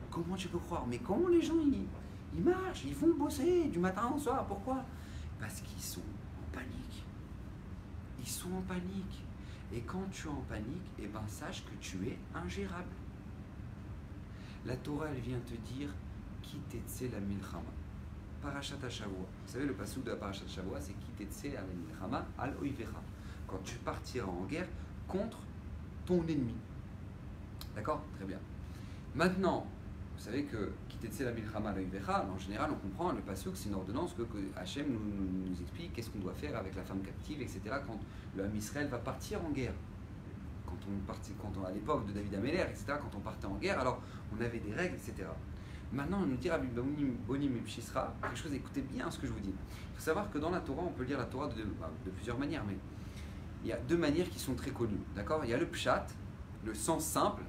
Comment tu peux croire? Mais comment les gens ils marchent, ils vont bosser du matin au soir? Pourquoi? Parce qu'ils sont en panique. Ils sont en panique. Et quand tu es en panique, eh ben sache que tu es ingérable. La Torah elle vient te dire Kitetse la milchama. Parashat Shavua. Vous savez le passage de la Parashat Shavua, c'est Kitetse la milchama al oivecha. Quand tu partiras en guerre contre ton ennemi. D'accord? Très bien. Maintenant, vous savez que Kitetse la milchama al oivecha, en général, on comprend le passage, c'est une ordonnance que Hachem nous explique qu'est-ce qu'on doit faire avec la femme captive, etc. quand le Ham Israël va partir en guerre. À l'époque de David Améler, etc., quand on partait en guerre, alors on avait des règles, etc. Maintenant, on nous dit Rabbi Bonim Ipshisra, quelque chose, écoutez bien ce que je vous dis. Il faut savoir que dans la Torah, on peut lire la Torah de plusieurs manières, mais il y a 2 manières qui sont très connues. D'accord? Il y a le Pshat, le sens simple,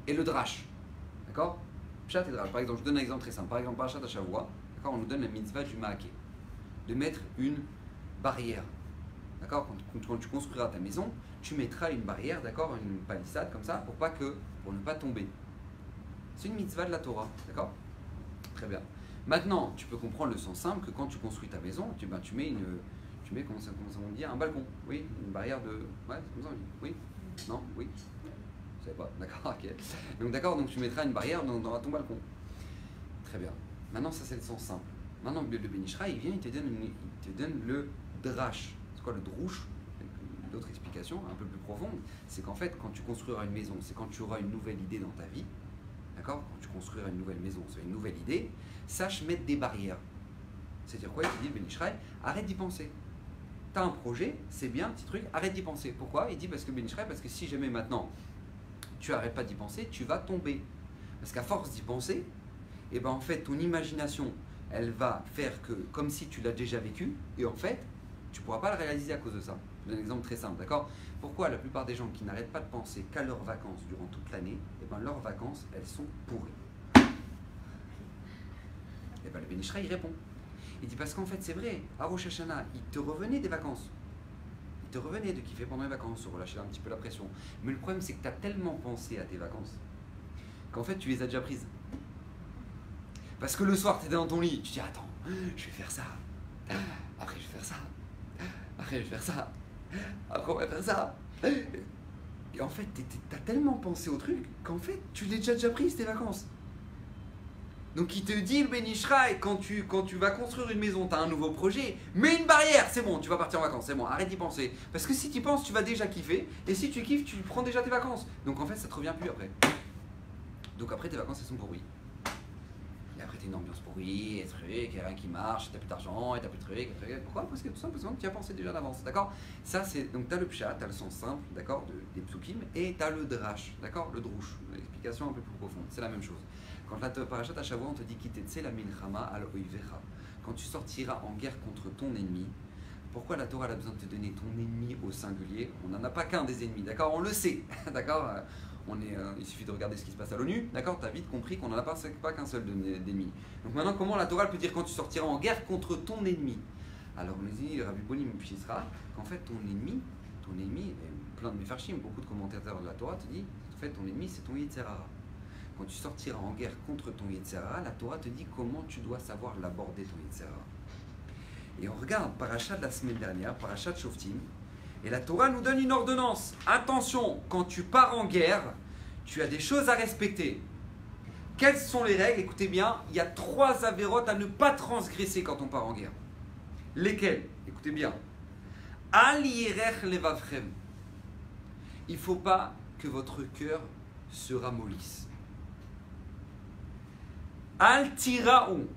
et le Drash. D'accord? Pshat et Drash. Par exemple, je donne un exemple très simple. Par exemple, Parashat Shavua, d'accord, on nous donne la mitzvah du Maaké, de mettre une barrière. D'accord? Quand tu construiras ta maison, tu mettras une barrière, d'accord, une palissade comme ça, pour ne pas tomber. C'est une mitzvah de la Torah, d'accord? Très bien. Maintenant, tu peux comprendre le sens simple que quand tu construis ta maison, tu mets comment on dit, un balcon, oui, une barrière de, ouais, c'est comme ça on dit, oui, non, oui, je savais pas, d'accord, ok. Donc d'accord, donc tu mettras une barrière dans ton balcon. Très bien. Maintenant, ça c'est le sens simple. Maintenant, le Ben Ish Chai, il vient, il te donne le drash. C'est quoi le drouche? D'autres explications un peu plus profondes, c'est qu'en fait, quand tu construiras une maison, c'est quand tu auras une nouvelle idée dans ta vie, d'accord? Quand tu construiras une nouvelle maison, c'est une nouvelle idée, sache mettre des barrières. C'est-à-dire quoi? Il te dit, Ben Ish Chai, arrête d'y penser. Tu as un projet, c'est bien, petit truc, arrête d'y penser. Pourquoi? Il dit parce que Ben Ish Chai, parce que si jamais maintenant tu arrêtes pas d'y penser, tu vas tomber. Parce qu'à force d'y penser, et ben en fait, ton imagination, elle va faire que, comme si tu l'as déjà vécu, et en fait, tu ne pourras pas le réaliser à cause de ça. Je donne un exemple très simple, d'accord? Pourquoi la plupart des gens qui n'arrêtent pas de penser qu'à leurs vacances durant toute l'année, et ben leurs vacances, elles sont pourries. Et ben le Ben Ish Chai, il répond. Il dit parce qu'en fait, c'est vrai, à Rosh Hashanah, il te revenait des vacances. Il te revenait de kiffer pendant les vacances, de relâcher un petit peu la pression. Mais le problème, c'est que tu as tellement pensé à tes vacances qu'en fait, tu les as déjà prises. Parce que le soir, tu étais dans ton lit, tu dis attends, je vais faire ça. Après, je vais faire ça. Après, je vais faire ça. Après, on va faire ça. Et en fait, t'as tellement pensé au truc qu'en fait, tu l'as déjà prise tes vacances. Donc, il te dit, le Ben Ish Chai, quand tu vas construire une maison, tu as un nouveau projet, mets une barrière, c'est bon, tu vas partir en vacances, c'est bon, arrête d'y penser. Parce que si tu y penses, tu vas déjà kiffer. Et si tu kiffes, tu prends déjà tes vacances. Donc, en fait, ça te revient plus après. Donc, après, tes vacances, elles sont pourries. Et après, t'as une ambiance pourrie, et truc, et rien qui marche, t'as plus d'argent, et t'as plus de trucs. Pourquoi? Parce que tout simplement, tu y as pensé déjà d'avance, d'accord? Ça, c'est. Donc, t'as le pshat, t'as le sens simple, d'accord, des psukim, et t'as le drash, d'accord, le drouche. L'explication un peu plus profonde, c'est la même chose. Quand la Parashat Shavua, on te dit Kitetse la milchama al oivecha. Quand tu sortiras en guerre contre ton ennemi, pourquoi la Torah a besoin de te donner ton ennemi au singulier? On n'en a pas qu'un des ennemis, d'accord? On le sait, d'accord? Il suffit de regarder ce qui se passe à l'ONU, d'accord? Tu as vite compris qu'on n'en a pas qu'un seul d'ennemi. Donc maintenant, comment la Torah peut dire quand tu sortiras en guerre contre ton ennemi? Alors on nous dit, Rabbi Bonim Ipshisra, qu'en fait ton ennemi, plein de Mefarshim, beaucoup de commentateurs de la Torah te disent, en fait ton ennemi c'est ton Yetzer Hara. Quand tu sortiras en guerre contre ton Yetzer Hara, la Torah te dit comment tu dois savoir l'aborder ton Yetzer Hara. Et on regarde Parashat de la semaine dernière, Parashat Shoftim, et la Torah nous donne une ordonnance. Attention, quand tu pars en guerre, tu as des choses à respecter. Quelles sont les règles? Écoutez bien, il y a 3 avérotes à ne pas transgresser quand on part en guerre. Lesquelles? Écoutez bien. Al yirech levavchem. Il ne faut pas que votre cœur se ramollisse. Al tiraou.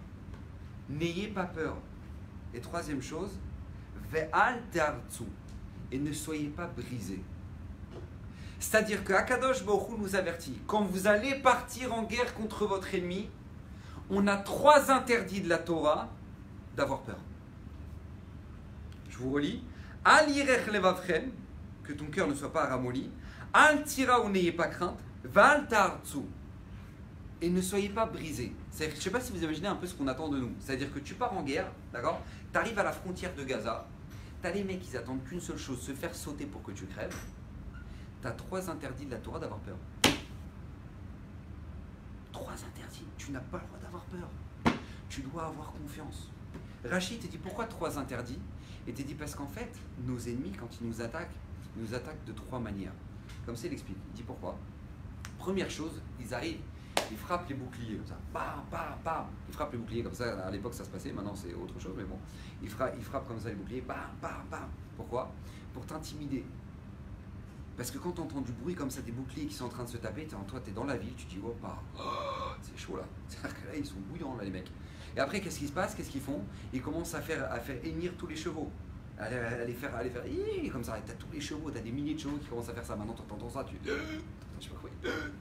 N'ayez pas peur. Et troisième chose, ve'al te'artzu, et ne soyez pas brisés. C'est-à-dire que Akadosh Baruch Hu nous avertit, quand vous allez partir en guerre contre votre ennemi, on a 3 interdits de la Torah d'avoir peur. Je vous relis. Al yirech levavchem, que ton cœur ne soit pas ramolli. Al tira, ou n'ayez pas crainte. Val ta'artzu, et ne soyez pas brisés. Je ne sais pas si vous imaginez un peu ce qu'on attend de nous. C'est-à-dire que tu pars en guerre, d'accord? Tu arrives à la frontière de Gaza, tu as les mecs qui attendent qu'une seule chose, se faire sauter pour que tu crèves. Tu as 3 interdits de la Torah d'avoir peur. 3 interdits. Tu n'as pas le droit d'avoir peur. Tu dois avoir confiance. Rachid te dit pourquoi 3 interdits? Et te dit parce qu'en fait, nos ennemis, quand ils nous attaquent de 3 manières. Comme ça, il explique. Il dit pourquoi. Première chose, ils arrivent, ils frappent les boucliers comme ça. Bam, bam, bam. Ils frappent les boucliers comme ça. À l'époque, ça se passait. Maintenant, c'est autre chose. Mais bon, ils frappent comme ça les boucliers. Bam, bam, bam. Pourquoi? Pour t'intimider. Parce que quand tu entends du bruit comme ça, des boucliers qui sont en train de se taper, toi, tu es dans la ville, tu te dis, oh, c'est chaud là. C'est-à-dire que là, ils sont bouillants, là, les mecs. Et après, qu'est-ce qui se passe? Qu'est-ce qu'ils font? Ils commencent à faire hennir tous les chevaux. À les faire comme ça. Tu as tous les chevaux, tu as des milliers de chevaux qui commencent à faire ça. Maintenant, tu entends ça, tu. Attends, je sais pas quoi.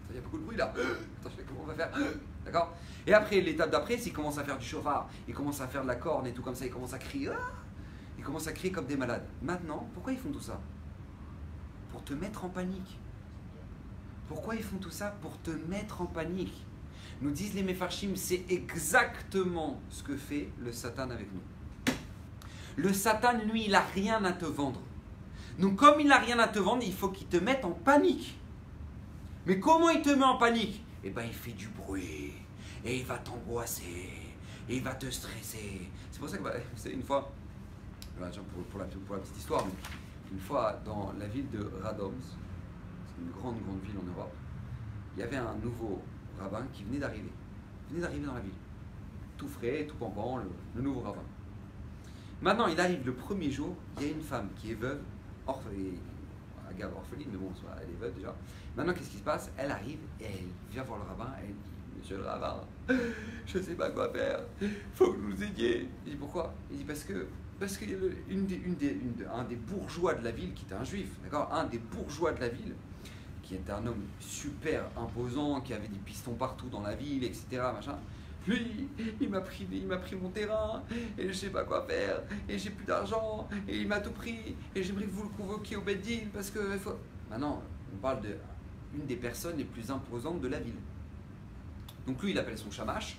Il y a beaucoup de bruit là. Attends, je sais comment on va faire. D'accord? Et après, l'étape d'après, c'est qu'ils commencent à faire du chauffard. Ils commencent à faire de la corne et tout comme ça. Ils commencent à crier. Ils commencent à crier comme des malades. Maintenant, pourquoi ils font tout ça? Pour te mettre en panique. Pourquoi ils font tout ça? Pour te mettre en panique. Nous disent les Mefarshim, c'est exactement ce que fait le Satan avec nous. Le Satan, lui, il n'a rien à te vendre. Donc, comme il n'a rien à te vendre, il faut qu'il te mette en panique. Mais comment il te met en panique? Eh bien, il fait du bruit. Et il va t'angoisser. Et il va te stresser. C'est pour ça que, vous savez, une fois, pour la petite histoire, mais une fois dans la ville de Radoms, c'est une grande ville en Europe, il y avait un nouveau rabbin qui venait d'arriver. Il venait d'arriver dans la ville. Tout frais, tout pampant, le nouveau rabbin. Maintenant, il arrive le premier jour, il y a une femme qui est veuve, orpheline, mais bon, elle est veuve déjà. Maintenant, qu'est-ce qui se passe? Elle arrive et elle vient voir le rabbin, elle dit, monsieur le rabbin, je ne sais pas quoi faire, il faut que vous nous aidiez. Il dit, pourquoi? Il dit, parce qu'il y a un des bourgeois de la ville qui était un juif, d'accord? Un des bourgeois de la ville, qui était un homme super imposant, qui avait des pistons partout dans la ville, etc. Machin. Lui, il m'a pris mon terrain, et je ne sais pas quoi faire, et j'ai plus d'argent, et il m'a tout pris, et j'aimerais que vous le convoquiez au Beddin, parce que... Maintenant, on parle d'une des personnes les plus imposantes de la ville. Donc lui, il appelle son shamash.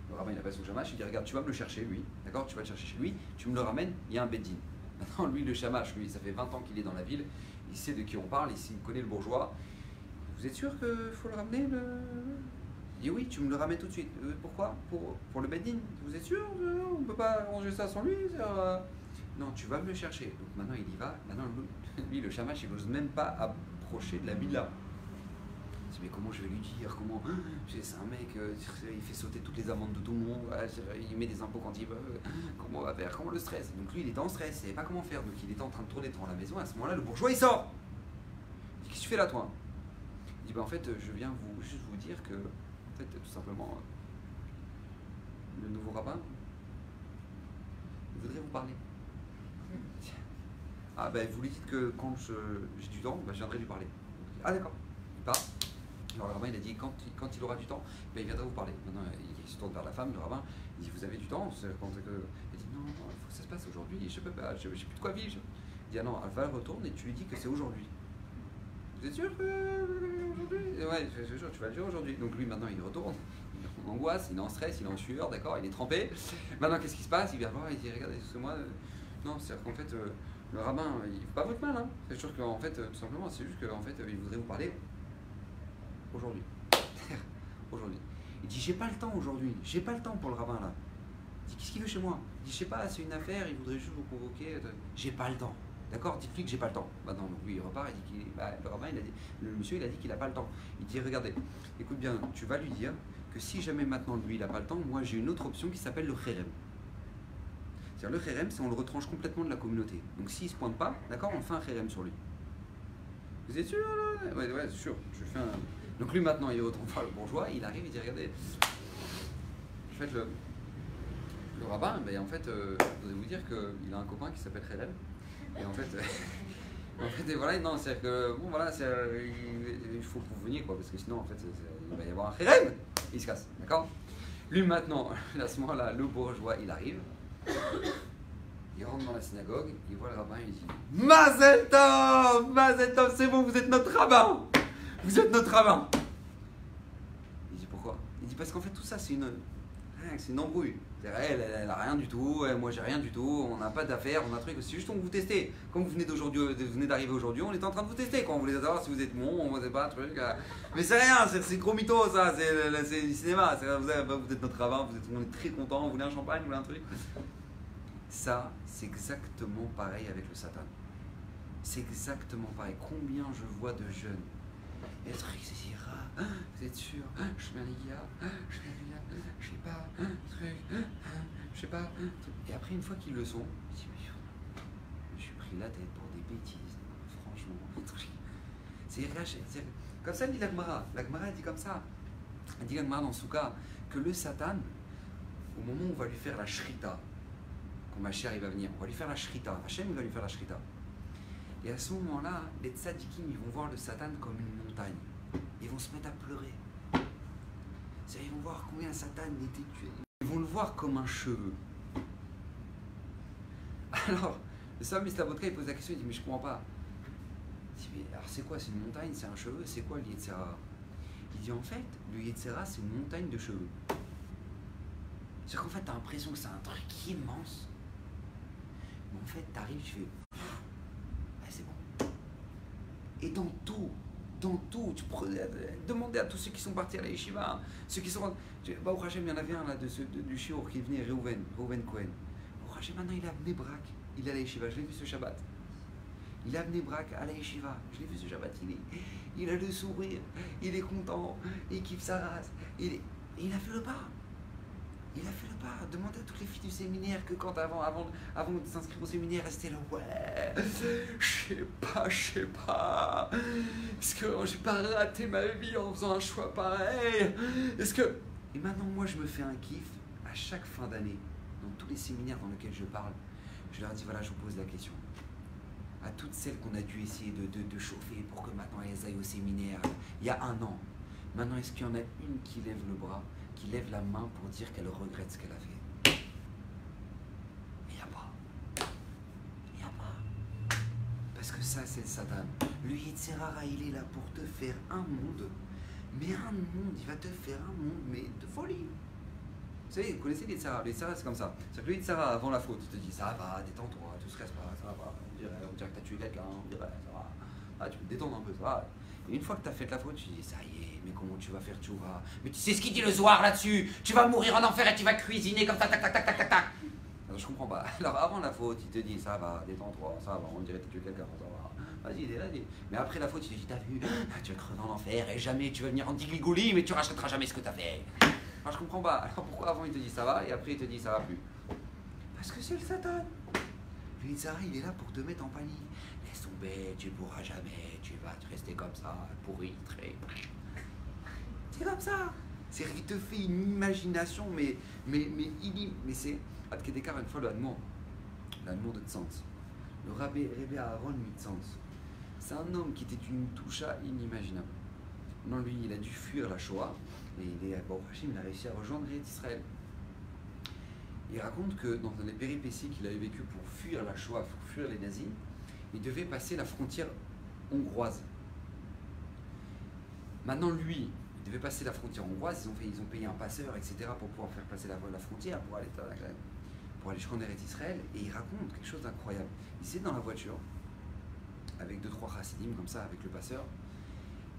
Le rabbin, il appelle son shamash, il dit, regarde, tu vas me le chercher, lui, d'accord? Tu vas le chercher chez lui, tu me le ramènes, il y a un Beddin. Maintenant, lui, le shamash, lui, ça fait 20 ans qu'il est dans la ville, il sait de qui on parle, il connaît le bourgeois. Vous êtes sûr qu'il faut le ramener, Il dit oui, tu me le ramènes tout de suite. Pourquoi? Pour le Beddin. Vous êtes sûr? On ne peut pas ranger ça sans lui? Non, tu vas me le chercher. Donc maintenant il y va. Maintenant lui, le shamash, il n'ose même pas approcher de la villa. Il dit mais comment je vais lui dire? Comment? C'est un mec, il fait sauter toutes les amendes de tout le monde. Il met des impôts quand il veut. Comment on va faire? Comment le stress? Donc lui il était en stress, il ne savait pas comment faire. Donc il était en train de tourner devant la maison. À ce moment-là, le bourgeois il sort. Il dit qu'est-ce que tu fais là toi? Il dit bah en fait je viens juste vous dire que en fait, tout simplement, le nouveau rabbin, il voudrait vous parler. Ah ben, vous lui dites que quand j'ai du temps, ben, je viendrai lui parler. Ah d'accord, il part. Alors le rabbin, il a dit, quand il aura du temps, ben, il viendra vous parler. Maintenant, il se tourne vers la femme, le rabbin, il dit, vous avez du temps? Il dit, non, il faut que ça se passe aujourd'hui, je peux pas, j'ai plus de quoi vivre. Il dit, ah non, elle retourne et tu lui dis que c'est aujourd'hui. Vous êtes sûr que aujourd'hui? Ouais, je suis sûr, tu vas le dire aujourd'hui. Donc lui maintenant il retourne, il est en angoisse, il est en stress, il est en sueur, d'accord, il est trempé. Maintenant qu'est-ce qui se passe? Il vient voir, il dit regardez, excusez-moi, non, c'est-à-dire qu'en fait le rabbin, il ne fait pas votre mal, hein. C'est sûr qu'en fait, tout simplement, c'est juste qu'en fait il voudrait vous parler aujourd'hui. Aujourd'hui. Il dit j'ai pas le temps aujourd'hui, j'ai pas le temps pour le rabbin là. Il dit qu'est-ce qu'il veut chez moi? Il dit je sais pas, c'est une affaire, il voudrait juste vous convoquer, j'ai pas le temps. D'accord, dites-lui que j'ai pas le temps. Bah non, donc lui il repart, il dit le rabbin, le monsieur il a dit qu'il a pas le temps. Il dit regardez, écoute bien, tu vas lui dire que si jamais maintenant lui il a pas le temps, moi j'ai une autre option qui s'appelle le kherem. C'est-à-dire le kherem, c'est on le retranche complètement de la communauté. Donc s'il se pointe pas, d'accord, on fait un kherem sur lui. Vous êtes sûr là? Ouais, c'est sûr. Je fais un... Donc lui maintenant il retourne voir le bourgeois, il arrive, il dit regardez, Le rabbin, ben, en fait, je voudrais vous dire qu'il a un copain qui s'appelle Khaled. Et en fait, et voilà, non, c'est-à-dire que, bon, voilà, il faut que vous veniez, quoi, parce que sinon, en fait, il va y avoir un Khaled, il se casse, d'accord? Lui, maintenant, à ce moment-là, le bourgeois, il arrive, il rentre dans la synagogue, il voit le rabbin, il dit Mazel Tov, c'est bon, vous êtes notre rabbin! Vous êtes notre rabbin! Il dit pourquoi? Il dit parce qu'en fait, tout ça, c'est une embrouille. Elle a rien du tout, moi j'ai rien du tout, on n'a pas d'affaires, on a un truc, c'est juste on vous tester. Comme vous venez d'arriver aujourd'hui, on était en train de vous tester quand on voulait savoir si vous êtes bon, on ne sait pas, un truc. Mais c'est rien, c'est gros mytho ça, c'est du cinéma, vous êtes notre rabbin, on est très content, vous voulez un champagne, vous voulez un truc. Ça, c'est exactement pareil avec le Satan. C'est exactement pareil. Combien je vois de jeunes et le truc, c'est dire, vous êtes sûr, je suis bien les gars, je sais pas, truc, je sais pas. Et après, une fois qu'ils le sont, je dis, mais je suis pris la tête pour des bêtises, franchement. C'est comme ça, elle dit la Gemara. La Gemara, elle dit comme ça. Elle dit la Gemara dans Souka que le Satan, au moment où on va lui faire la shrita, quand Mashiach il va venir, on va lui faire la shrita, Hachem il va lui faire la shrita. Et à ce moment-là, les tzadikim, ils vont voir le Satan comme une montagne. Ils vont se mettre à pleurer. Ils vont voir combien Satan était tué. Ils vont le voir comme un cheveu. Alors, le Sami Slabotka, il pose la question, il dit, mais je comprends pas. Il dit, mais alors c'est quoi? C'est une montagne, c'est un cheveu? C'est quoi le Yetzera? Il dit, en fait, le Yetzera, c'est une montagne de cheveux. C'est qu'en fait, tu as l'impression que c'est un truc immense. Mais en fait, tu arrives, tu fais... c'est bon. Et dans tout, tu demandez à tous ceux qui sont partis à la yeshiva, ceux qui sont... Au Hachem, il y en avait un là, du shiur qui venait, Reuven Cohen. Au Hachem, maintenant, il est à Bnei Brak, il est à la yeshiva, je l'ai vu ce Shabbat. Il est à Bnei Brak, à la yeshiva, je l'ai vu ce Shabbat, il a le sourire, il est content, il kiffe sa race, il a fait le pas. Il a fait le pas. Demandez à toutes les filles du séminaire que quand avant de s'inscrire au séminaire, restez là, ouais, je sais pas. Est-ce que j'ai pas raté ma vie en faisant un choix pareil? Est-ce que... Et maintenant, moi, je me fais un kiff à chaque fin d'année, dans tous les séminaires dans lesquels je parle. Je leur dis, voilà, je vous pose la question. À toutes celles qu'on a dû essayer de chauffer pour que maintenant elles aillent au séminaire, il y a un an. Maintenant, est-ce qu'il y en a une qui lève le bras, qui lève la main pour dire qu'elle regrette ce qu'elle a fait? Il n'y a pas. Il n'y a pas. Parce que ça, c'est le Satan. Le Yitzhara, il est là pour te faire un monde. Mais un monde, il va te faire un monde, mais de folie. Vous savez, vous connaissez le Yitzhara? Le Yitzhara, c'est comme ça. C'est que le Yitzhara, avant la faute, il te dit, ça va, détends-toi, tout se casse pas, ça va. On dirait que tu as tué quelqu'un, on dirait, ça va. Ah, tu peux te détendre un peu, ça va. Et une fois que tu as fait la faute, tu dis, ça y est, mais comment tu vas faire tchouva? Mais tu sais ce qu'il dit le soir là-dessus? Tu vas mourir en enfer et tu vas cuisiner comme ça, tac, tac, tac, tac, tac, tac. Alors, je comprends pas. Alors avant la faute, il te dit, ça va, détends-toi, ça va, on dirait que tu es quelqu'un, ça va. Vas-y, vas-y. Mais après la faute, il te dit, t'as vu, tu vas crever en enfer et jamais tu vas venir en digligoli, mais tu rachèteras jamais ce que t'as fait. Alors je comprends pas. Alors pourquoi avant il te dit ça va et après il te dit ça va plus? Parce que c'est le Satan. Le Yitzhara, il est là pour te mettre en panique. Laisse tomber, tu pourras jamais, tu vas te rester comme ça, pourri, très. C'est comme ça. C'est qu'il te fait une imagination, mais c'est. Ad Kedekar, une fois, le Hadmour de Tzantz, le Rabbi Aaron Mitzantz, c'est un homme qui était une toucha inimaginable. Non, lui, il a dû fuir la Shoah, et il a réussi à rejoindre Israël. Il raconte que dans les péripéties qu'il avait vécues pour fuir la Shoah, pour fuir les nazis, il devait passer la frontière hongroise. Maintenant, lui, il devait passer la frontière hongroise, ils ont payé un passeur, etc., pour pouvoir faire passer la frontière, pour aller jusqu'en Eretz Israël, et il raconte quelque chose d'incroyable. Il s'est dans la voiture, avec 2-3 chassidim, comme ça, avec le passeur,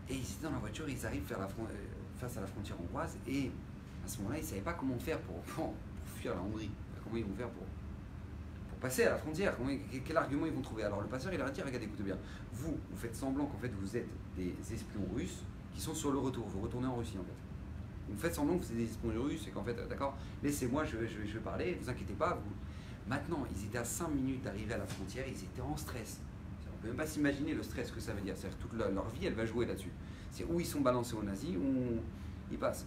et ils étaient dans la voiture, et ils arrivent face à la frontière hongroise, et à ce moment-là, ils ne savaient pas comment faire pour fuir la Hongrie. Comment ils vont faire pour passer à la frontière? Quel argument ils vont trouver? Alors le passeur, il leur dit, regardez, écoutez bien, vous faites semblant qu'en fait vous êtes des espions russes qui sont sur le retour, vous retournez en Russie en fait. Vous faites semblant que vous êtes des espions russes et qu'en fait, d'accord, laissez-moi, je vais parler, vous inquiétez pas. Maintenant, ils étaient à 5 minutes d'arriver à la frontière, ils étaient en stress. On ne peut même pas s'imaginer le stress que ça veut dire. C'est-à-dire toute leur vie, elle va jouer là-dessus. C'est où ils sont balancés aux nazis, où ils passent.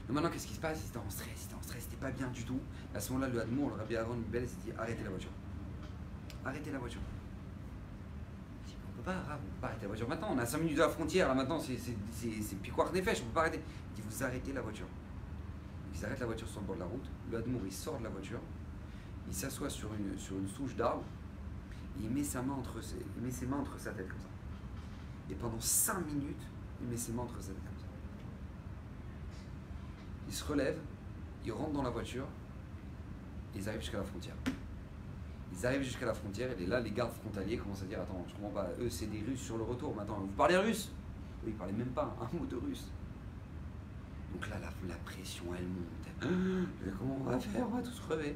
Donc maintenant, qu'est-ce qui se passe? Il était en stress, c'était pas bien du tout. À ce moment-là, le Hadmour, le Rabbi Aaron Mibel, s'est dit arrêtez la voiture. Arrêtez la voiture. Il dit, on peut pas, Rav, on peut pas arrêter la voiture. Maintenant, on a 5 minutes de la frontière, là maintenant, c'est piquoir des fèches, on peut pas arrêter. Il dit, vous arrêtez la voiture. Ils arrêtent la voiture sur le bord de la route. Le Hadmour, il sort de la voiture, il s'assoit sur une souche d'arbre, et il met ses mains entre sa tête comme ça. Et pendant 5 minutes, il met ses mains entre sa tête comme ça. Il se relève, il rentre dans la voiture, et ils arrivent jusqu'à la frontière. Ils arrivent jusqu'à la frontière, et là, les gardes frontaliers commencent à dire, attends, je comprends pas, eux, c'est des Russes sur le retour, maintenant, vous parlez russe? Eux, ils parlaient même pas un mot de russe. Donc là, la pression, elle monte. Comment on va faire? On va tous crever.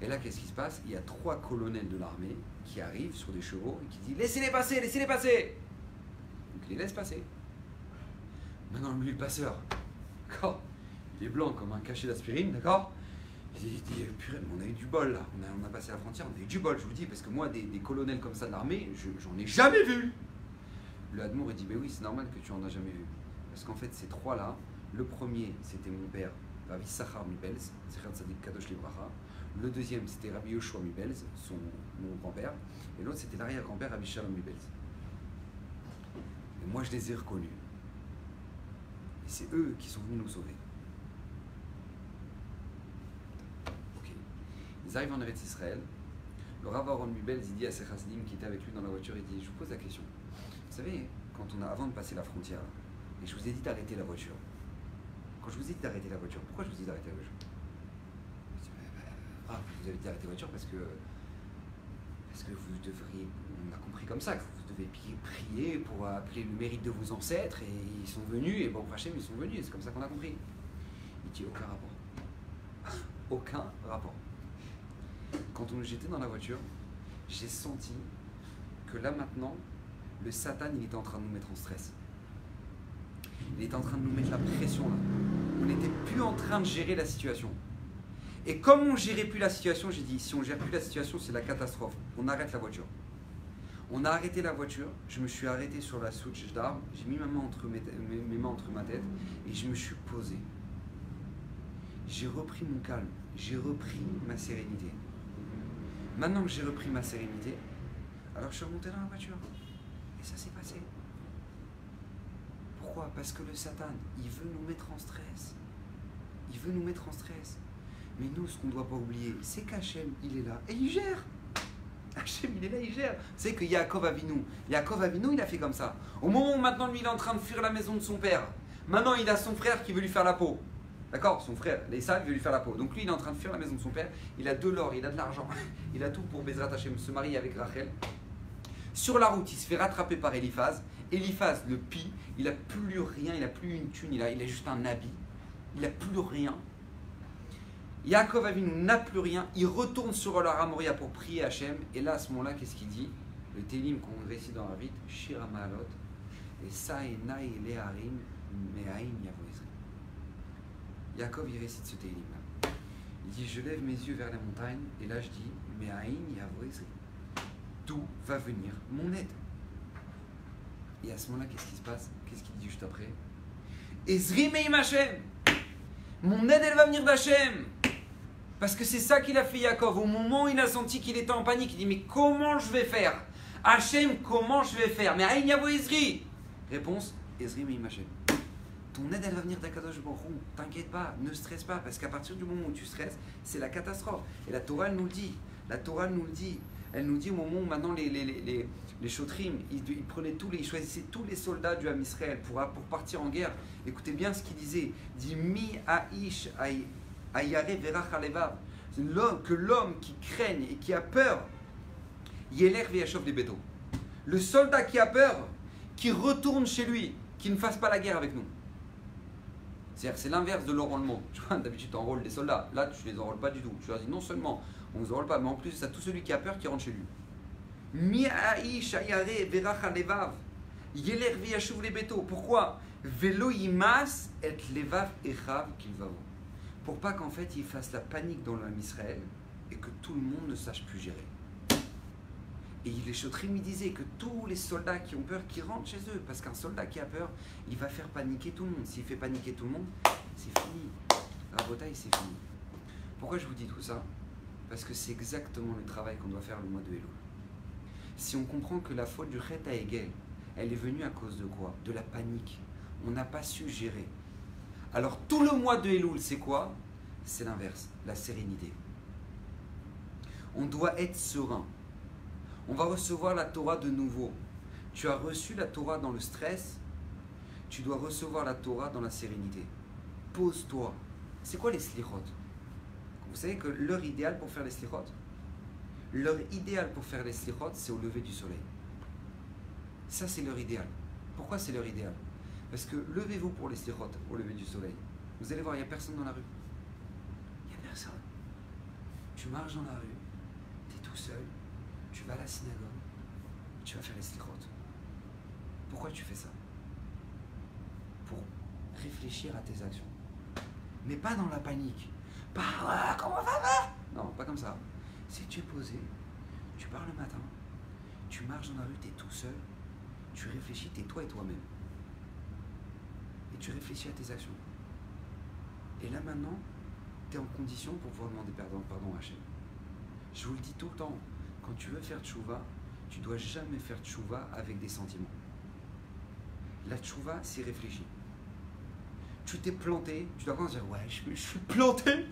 Et là, qu'est-ce qui se passe? Il y a 3 colonels de l'armée qui arrivent sur des chevaux et qui disent, laissez-les passer, laissez-les passer! Donc il les laisse passer. Maintenant, lui, le passeur, d'accord? Il est blanc comme un cachet d'aspirine, d'accord? Il dit, purée, on a eu du bol là, on a passé la frontière, on a eu du bol, je vous dis, parce que moi, des colonels comme ça de l'armée, j'en ai jamais vu. Le Hadmour, il dit, mais oui, c'est normal que tu en as jamais vu. Parce qu'en fait, ces 3 là, le premier, c'était mon père, Rabbi Sachar Mibelz, Zechar Tzadik Kadosh Libracha. Le deuxième, c'était Rabbi Yoshua Mibelz, mon grand-père. Et l'autre, c'était l'arrière-grand-père, Rabbi Shalom Mibelz. Et moi, je les ai reconnus. Et c'est eux qui sont venus nous sauver. Ok. Ils arrivent en Eretz Israël. Le Rav Aaron Mibelz, il dit à ses chassidim qui étaient avec lui dans la voiture, il dit, je vous pose la question. Vous savez, avant de passer la frontière, et je vous ai dit d'arrêter la voiture. Quand je vous ai dit d'arrêter la voiture, pourquoi je vous ai dit d'arrêter la voiture? Vous avez dit d'arrêter la voiture parce que vous devriez, on a compris comme ça, que vous devez prier pour appeler le mérite de vos ancêtres, et ils sont venus, et bon, Hachem, ils sont venus, et c'est comme ça qu'on a compris. Il dit aucun rapport. Aucun rapport. Quand j'étais dans la voiture, j'ai senti que là maintenant, le Satan, il était en train de nous mettre en stress. Il était en train de nous mettre la pression là. On n'était plus en train de gérer la situation. Et comme on ne gérait plus la situation, j'ai dit, si on ne gère plus la situation, c'est la catastrophe. On arrête la voiture. On a arrêté la voiture, je me suis arrêté sur la souche d'arbre, j'ai mis mes mains entre ma tête et je me suis posé. J'ai repris mon calme, j'ai repris ma sérénité. Maintenant que j'ai repris ma sérénité, alors je suis remonté dans la voiture. Et ça s'est passé. Pourquoi? Parce que le Satan, il veut nous mettre en stress. Il veut nous mettre en stress. Mais nous, ce qu'on ne doit pas oublier, c'est qu'Hachem, il est là et il gère. Hachem, il est là, il gère. C'est que Yaakov Avinu, il a fait comme ça. Au moment où maintenant, lui, il est en train de fuir la maison de son père, maintenant, il a son frère qui veut lui faire la peau. D'accord? Son frère, Esav, veut lui faire la peau. Donc lui, il est en train de fuir la maison de son père. Il a de l'or, il a de l'argent, il a tout pour Bezrat Hachem, se marier avec Rachel. Sur la route, il se fait rattraper par Eliphaz. Eliphaz le pille, il n'a plus rien, il n'a plus une thune, il a juste un habit. Il n'a plus rien. Yaakov Avinu n'a plus rien, il retourne sur la Ramoria pour prier Hachem, et là à ce moment-là, qu'est-ce qu'il dit? Le Télim qu'on récite dans la Vite, Shira Ma'alot, et Saenai Leharim Me'aim Yavoizri. Yaakov il récite ce Télim-là. Il dit, je lève mes yeux vers les montagnes, et là je dis, Me'aim Yavoizri. D'où va venir mon aide? Et à ce moment-là, qu'est-ce qui se passe? Qu'est-ce qu'il dit juste après? Ezri Me'im Hachem. Mon aide, elle va venir d'Hachem. Parce que c'est ça qu'il a fait Yaakov. Au moment où il a senti qu'il était en panique, il dit, mais comment je vais faire? Hachem, comment je vais faire? Mais Aïn Yavo Ezri. Réponse, Ezri Me'im Hachem. Ton aide, elle va venir d'Akadosh Baruch Hu. T'inquiète pas, ne stresse pas, parce qu'à partir du moment où tu stresses, c'est la catastrophe. Et la Torah, elle nous le dit. La Torah nous le dit. Elle nous dit au moment où maintenant les Shotrim, ils prenaient ils choisissaient tous les soldats du Ham Israël pour partir en guerre. Écoutez bien ce qu'il disait. Il dit Mi Aish Ayare Verach Alevav. Que l'homme qui craigne et qui a peur, Yeler Veyashov les bétos. Le soldat qui a peur, qui retourne chez lui, qui ne fasse pas la guerre avec nous. C'est-à-dire c'est l'inverse de l'enrôlement. D'habitude tu enrôles des soldats. Là tu les enrôles pas du tout. Tu leur dis non seulement on ne se enrôle pas, mais en plus c'est tout celui qui a peur qui rentre chez lui. Mi Aish Ayare Verach Alevav. Yeler Veyashov les bétos. Pourquoi? Velo Yimas et Levav Echav Kilvavo. Pour pas qu'en fait il fasse la panique dans l'homme Israël et que tout le monde ne sache plus gérer. Et les Chotrim me disaient que tous les soldats qui ont peur, qui rentrent chez eux. Parce qu'un soldat qui a peur, il va faire paniquer tout le monde. S'il fait paniquer tout le monde, c'est fini. Rabotaï, c'est fini. Pourquoi je vous dis tout ça? Parce que c'est exactement le travail qu'on doit faire le mois de Elul. Si on comprend que la faute du Chet HaEgel, elle est venue à cause de quoi? De la panique. On n'a pas su gérer. Alors tout le mois de Elul, c'est quoi? C'est l'inverse, la sérénité. On doit être serein. On va recevoir la Torah de nouveau. Tu as reçu la Torah dans le stress, tu dois recevoir la Torah dans la sérénité. Pose-toi. C'est quoi les slichot? Vous savez que l'heure idéale pour faire les slichot, l'heure idéale pour faire les slichot, c'est au lever du soleil. Ça, c'est l'heure idéale. Pourquoi c'est l'heure idéale? Parce que levez-vous pour les slichot au lever du soleil. Vous allez voir, il n'y a personne dans la rue. Il n'y a personne. Tu marches dans la rue, tu es tout seul, tu vas à la synagogue, tu vas faire les slichot. Pourquoi tu fais ça? Pour réfléchir à tes actions. Mais pas dans la panique. Pas comment ça va? Non, pas comme ça. Si tu es posé, tu pars le matin, tu marches dans la rue, tu es tout seul, tu réfléchis, tu es toi et toi-même. Et tu réfléchis à tes actions. Et là maintenant, tu es en condition pour pouvoir demander pardon à Hachem. Je vous le dis tout le temps, quand tu veux faire tchouva, tu dois jamais faire tchouva avec des sentiments. La tchouva, c'est réfléchi. Tu t'es planté, tu dois commencer à dire ouais, je suis planté.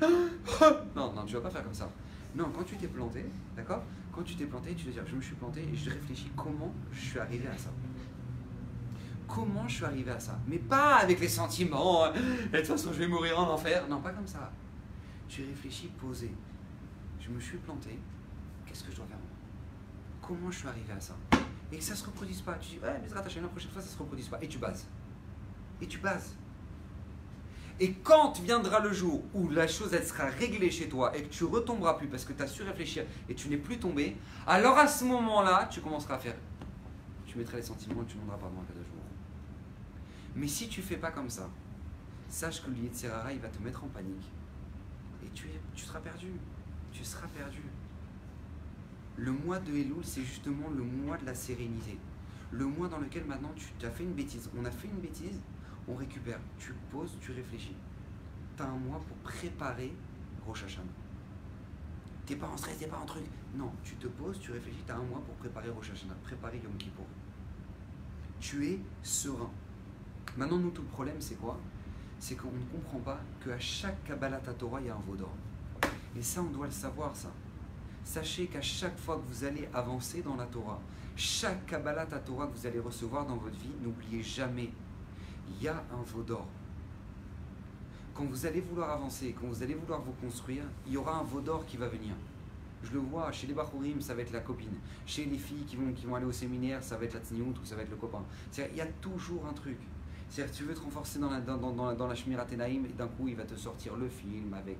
Non, tu ne vas pas faire comme ça. Non, quand tu t'es planté, d'accord? Quand tu t'es planté, tu dois dire je me suis planté et je réfléchis comment je suis arrivé à ça. Comment je suis arrivé à ça? Mais pas avec les sentiments, et de toute façon je vais mourir en enfer. Non, pas comme ça. Tu réfléchis posé. Je me suis planté, qu'est-ce que je dois faire? Comment je suis arrivé à ça? Et que ça ne se reproduise pas. Tu dis ouais, mais rattaché, la prochaine fois ça ne se reproduise pas. Et tu bases. Et tu bases. Et quand viendra le jour où la chose elle sera réglée chez toi et que tu retomberas plus parce que tu as su réfléchir et tu n'es plus tombé, alors à ce moment-là, tu commenceras à faire. Tu mettras les sentiments et tu demanderas pardon à Kadosh Baruch Hu. Mais si tu ne fais pas comme ça, sache que le Yetzer Hara il va te mettre en panique et tu seras perdu. Tu seras perdu. Le mois de Elul, c'est justement le mois de la sérénité. Le mois dans lequel maintenant tu as fait une bêtise. On a fait une bêtise. On récupère, tu poses, tu réfléchis. Tu as un mois pour préparer Rosh Hashanah. Tu n'es pas en stress, tu n'es pas en truc. Non, tu te poses, tu réfléchis, tu as un mois pour préparer Rosh Hashanah, préparer Yom Kippour. Tu es serein. Maintenant, nous, tout le problème, c'est quoi? C'est qu'on ne comprend pas qu'à chaque Kabbalat Torah, il y a un veau d'or. Et ça, on doit le savoir, ça. Sachez qu'à chaque fois que vous allez avancer dans la Torah, chaque Kabbalat Torah que vous allez recevoir dans votre vie, n'oubliez jamais, il y a un veau d'or. Quand vous allez vouloir avancer, quand vous allez vouloir vous construire, il y aura un veau d'or qui va venir. Je le vois, chez les Bachourim, ça va être la copine. Chez les filles qui vont aller au séminaire, ça va être la Tzniout ou ça va être le copain. Il y a toujours un truc. C'est-à-dire que tu veux te renforcer dans la Shmirat Enaim et d'un coup, il va te sortir le film avec...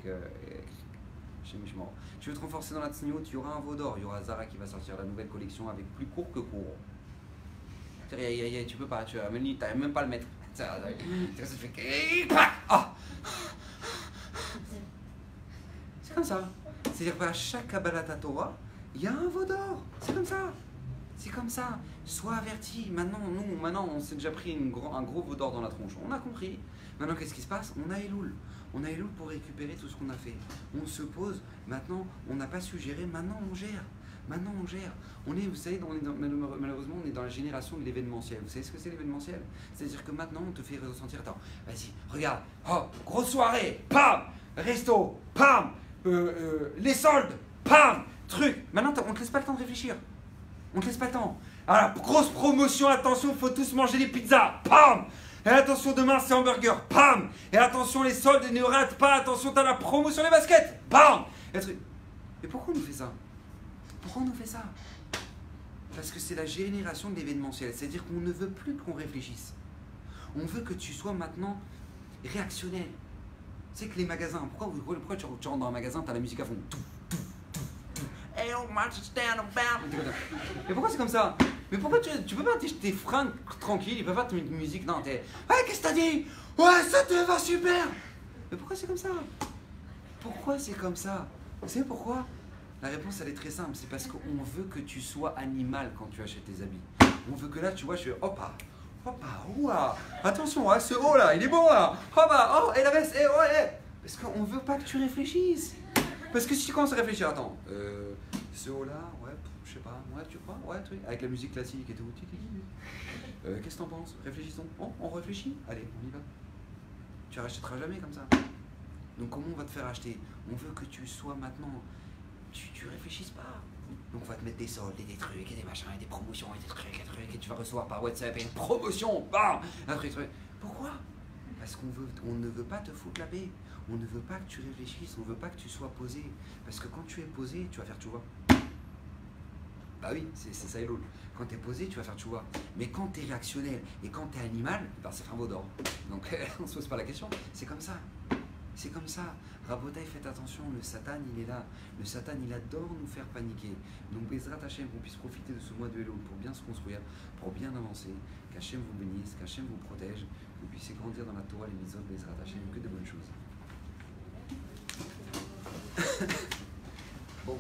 tu veux te renforcer dans la Tzniout, il y aura un veau d'or. Il y aura Zara qui va sortir la nouvelle collection avec plus court que court. Tu peux pas, tu n'arrives même pas à le mettre. Ça fait... Ah, c'est comme ça. C'est-à-dire qu'à chaque Kabbalat Torah, il y a un veau d'or. C'est comme ça. C'est comme ça. Sois averti. Maintenant, on s'est déjà pris un gros veau d'or dans la tronche. On a compris. Maintenant, qu'est-ce qui se passe? On a Elul. On a Elul pour récupérer tout ce qu'on a fait. On se pose. Maintenant, on n'a pas su gérer. Maintenant, on gère. Maintenant, on gère. Vous savez, malheureusement, on est dans la génération de l'événementiel. Vous savez ce que c'est l'événementiel? C'est-à-dire que maintenant, on te fait ressentir, attends, vas-y, regarde, oh, grosse soirée, pam, resto, pam, les soldes, pam, truc. Maintenant, on ne te laisse pas le temps de réfléchir. On ne te laisse pas le temps. Alors, grosse promotion, attention, il faut tous manger des pizzas, pam. Et attention, demain, c'est hamburger, pam. Et attention, les soldes, ne rate pas, attention, t'as la promotion des baskets, pam. Et pourquoi on nous fait ça? Pourquoi on nous fait ça? Parce que c'est la génération de l'événementiel. C'est-à-dire qu'on ne veut plus qu'on réfléchisse. On veut que tu sois maintenant réactionnel. Tu sais que les magasins, pourquoi tu rentres dans un magasin, tu as la musique à fond. Et pourquoi c'est comme ça? Mais pourquoi tu peux pas tes fringues tranquilles, ils peuvent pas te mettre de musique? Non, t'es... Ouais, qu'est-ce que t'as dit? Ouais, ça te va super! Mais pourquoi c'est comme ça? Pourquoi c'est comme ça? Vous savez pourquoi? La réponse, elle est très simple. C'est parce qu'on veut que tu sois animal quand tu achètes tes habits. On veut que là, tu vois, je fais hop, hop, ouah. Attention, hein, ce haut là, il est bon là. Hop, oh, et la veste, ouais. Parce qu'on veut pas que tu réfléchisses. Parce que si tu commences à réfléchir, attends, ce haut là, ouais, je sais pas, ouais, tu crois, ouais, truc, avec la musique classique et tout. Qu'est-ce que t'en penses? Réfléchissons. Oh, on réfléchit? Allez, on y va. Tu rachèteras jamais comme ça. Donc comment on va te faire acheter? On veut que tu sois maintenant, tu réfléchisses pas. Donc on va te mettre des soldes et des trucs et des machins et des promotions et des trucs et tu vas recevoir par WhatsApp et une promotion, bam, un truc. Pourquoi? Parce on ne veut pas te foutre la paix. On ne veut pas que tu réfléchisses, on ne veut pas que tu sois posé. Parce que quand tu es posé, tu vas faire tu vois. Bah oui, c'est ça et l'autre. Quand tu es posé, tu vas faire tu vois. Mais quand tu es réactionnel et quand tu es animal, ben c'est un veau d'or. Donc on ne se pose pas la question. C'est comme ça. C'est comme ça. Rabotaï, faites attention, le Satan il est là. Le Satan il adore nous faire paniquer. Donc Bezrat Hachem, qu'on puisse profiter de ce mois de Elul pour bien se construire, pour bien avancer. Qu'Hachem vous bénisse, qu'Hachem vous protège, que vous puissiez grandir dans la Torah, les mitzvot, Bezrat Hachem, que de bonnes choses. Bon.